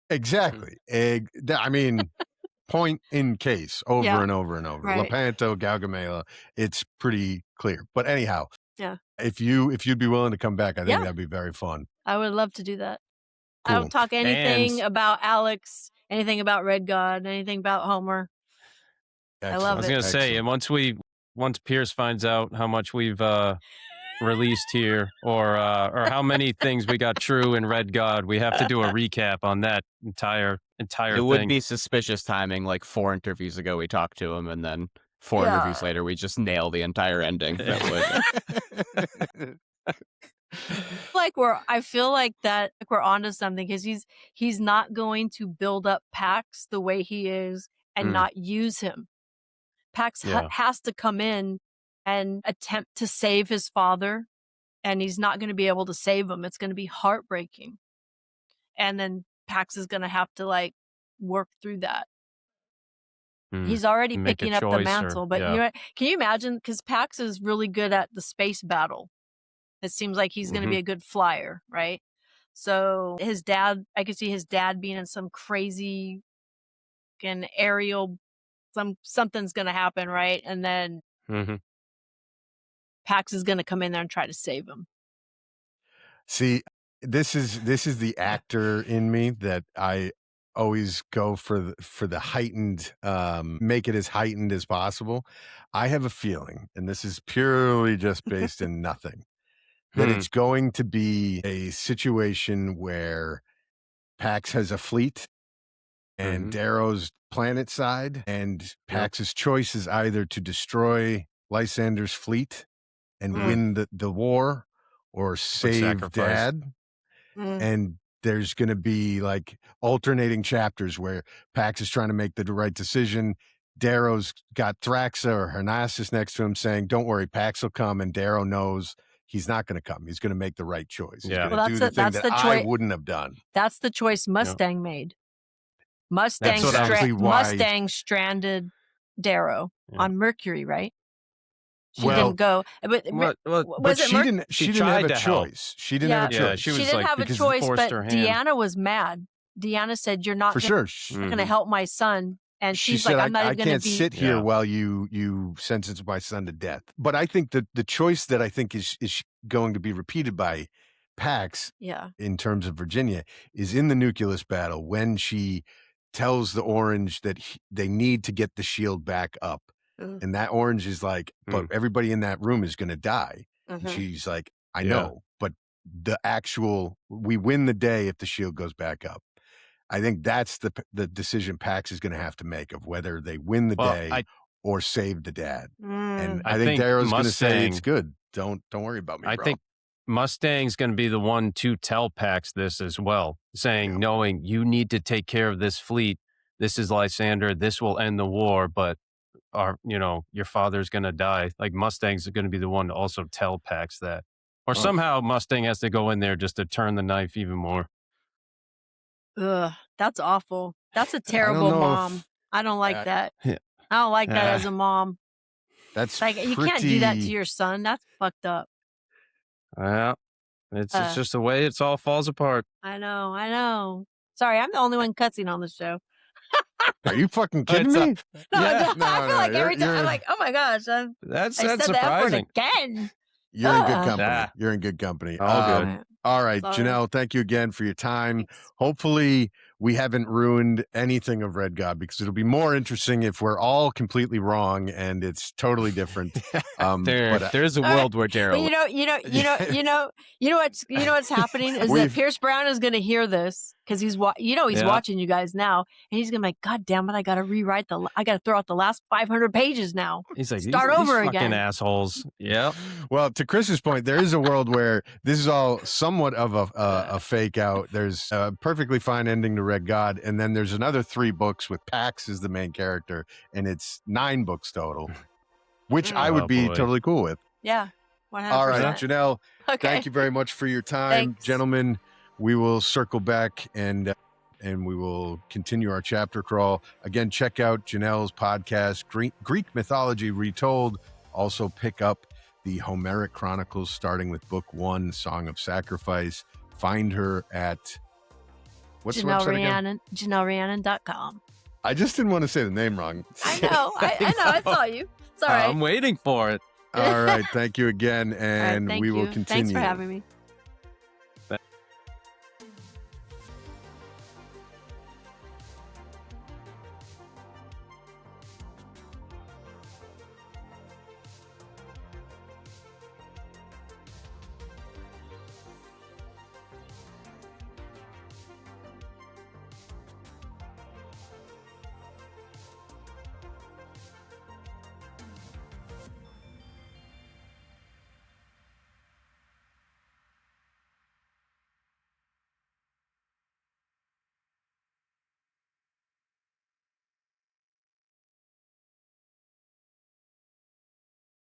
Speaker 1: Exactly. I mean, point in case over
Speaker 2: Yeah.
Speaker 1: and over and over.
Speaker 2: Right.
Speaker 1: Lepanto, Galgamela, it's pretty clear. But anyhow,
Speaker 2: Yeah.
Speaker 1: if you'd be willing to come back, I think
Speaker 2: Yeah.
Speaker 1: that'd be very fun.
Speaker 2: I would love to do that. I
Speaker 1: Cool.
Speaker 2: don't talk anything
Speaker 4: And-
Speaker 2: about Alex, anything about Red God, anything about Homer.
Speaker 1: Excellent.
Speaker 2: love
Speaker 4: I was
Speaker 2: it.
Speaker 4: going to say, and once Pierce finds out how much we've released here, or how many things we got true in Red God, we have to do a recap on that entire
Speaker 3: It
Speaker 4: thing.
Speaker 3: would be suspicious timing. Like 4 interviews ago, we talked to him, and then 4 interviews later, we just nail the entire ending. That would.
Speaker 2: I feel like that we're onto something because he's not going to build up Pax the way he is and not use him. Pax has to come in and attempt to save his father, and he's not going to be able to save him. It's going to be heartbreaking. And then Pax is going to have to like work through that. He's already
Speaker 4: Make a
Speaker 2: picking up the
Speaker 4: choice
Speaker 2: mantle, but you know, can you imagine? Because Pax is really good at the space battle. It seems like he's going to be a good flyer, right? So his dad, I could see his dad being in some crazy aerial, something's going to happen, right? And then Pax is going to come in there and try to save him.
Speaker 1: See, this is the actor in me that I always go for the heightened, make it as heightened as possible. I have a feeling, and this is purely just based in nothing, that it's going to be a situation where Pax has a fleet and Darrow's planet side, and Pax's choice is either to destroy Lysander's fleet and win the war or save Dad. And there's going to be like alternating chapters where Pax is trying to make the right decision. Darrow's got Thraxa or Harnassus next to him saying, don't worry, Pax will come. And Darrow knows he's not going to come. He's going to make the right choice. He's going to do the thing that I wouldn't have done.
Speaker 2: That's the choice Mustang made. Mustang stranded Darrow on Mercury, right? She didn't go. But
Speaker 1: she didn't have a choice. She didn't have a choice.
Speaker 2: She didn't have a choice, but Deanna was mad. Deanna said, "You're not going to help my son." And she's like, "I'm not even going to be."
Speaker 1: I can't sit here while you sentence my son to death. But I think that the choice that I think is going to be repeated by Pax, in terms of Virginia, is in the Nucleus battle when she tells the Orange that they need to get the shield back up. And that Orange is like, but everybody in that room is going to die. And she's like, I know, but we win the day if the shield goes back up. I think that's the decision Pax is going to have to make of whether they win the day or save the dad. And I think Darrow's going to say it's good. Don't worry about me, bro.
Speaker 4: I think Mustang's going to be the one to tell Pax this as well, saying, knowing you need to take care of this fleet. This is Lysander. This will end the war, but your father's going to die. Like Mustang's going to be the one to also tell Pax that. Or
Speaker 1: Oh.
Speaker 4: somehow Mustang has to go in there just to turn the knife even more.
Speaker 2: Ugh, that's awful. That's a
Speaker 1: I don't
Speaker 2: terrible
Speaker 1: know
Speaker 2: mom.
Speaker 1: if
Speaker 2: I don't like that.
Speaker 4: Yeah.
Speaker 2: I don't like that
Speaker 4: Yeah.
Speaker 2: as a mom.
Speaker 1: that's
Speaker 2: Like, you can't do that to
Speaker 1: pretty-
Speaker 2: your son. That's fucked up.
Speaker 4: Well, it's
Speaker 2: Uh.
Speaker 4: just the way it all falls apart.
Speaker 2: I know. Sorry, I'm the only one cussing on the show.
Speaker 1: Are you fucking kidding
Speaker 4: It's,
Speaker 1: me?
Speaker 2: No,
Speaker 4: Yeah.
Speaker 2: no, I feel like every time I'm
Speaker 1: you're-
Speaker 2: like, oh my gosh, I
Speaker 4: That's
Speaker 2: said the F word
Speaker 4: surprising.
Speaker 2: again.
Speaker 1: You're in good
Speaker 2: Ah.
Speaker 1: company.
Speaker 4: Ah.
Speaker 1: You're in good company.
Speaker 4: All good.
Speaker 2: Alright,
Speaker 1: All right,
Speaker 2: sorry.
Speaker 1: Janelle, thank you again for your time.
Speaker 2: Thanks.
Speaker 1: Hopefully, we haven't ruined anything of Red God, because it'll be more interesting if we're all completely wrong and it's totally different.
Speaker 3: There's a
Speaker 2: All right,
Speaker 3: world where Darrow.
Speaker 2: But you know what's happening is that
Speaker 1: We've-
Speaker 2: Pierce Brown is going to hear this because he's
Speaker 4: Yeah.
Speaker 2: watching you guys now, and he's going to be like, God damn it, I got to throw out the last 500 pages now.
Speaker 4: He's like,
Speaker 2: Start
Speaker 4: these
Speaker 2: over
Speaker 4: fucking
Speaker 2: again.
Speaker 4: assholes. Yep.
Speaker 1: Well, to Chris's point, there is a world where this is all somewhat of a fake out. There's a perfectly fine ending to Red God, and then there's another 3 books with Pax as the main character, and it's 9 books total, which I would
Speaker 4: Oh,
Speaker 1: be
Speaker 4: boy.
Speaker 1: totally cool with.
Speaker 2: Yeah, 100%.
Speaker 1: All right, Janelle,
Speaker 2: Okay.
Speaker 1: thank you very much for your time.
Speaker 2: Thanks.
Speaker 1: Gentlemen, we will circle back and we will continue our chapter crawl. Again, check out Janelle's podcast, Greek Mythology Retold. Also pick up the Homeric Chronicles, starting with book 1, Song of Sacrifice. Find her at... What's the
Speaker 2: Janelle
Speaker 1: website again?
Speaker 2: Rhiannon, JanelleRhiannon.com.
Speaker 1: I just didn't want to say the name wrong.
Speaker 2: I know. I saw you. It's all right.
Speaker 4: I'm waiting for it.
Speaker 1: All right. Thank you again,
Speaker 2: All right,
Speaker 1: and
Speaker 2: thank
Speaker 1: we will
Speaker 2: you.
Speaker 1: continue.
Speaker 2: Thanks for having me.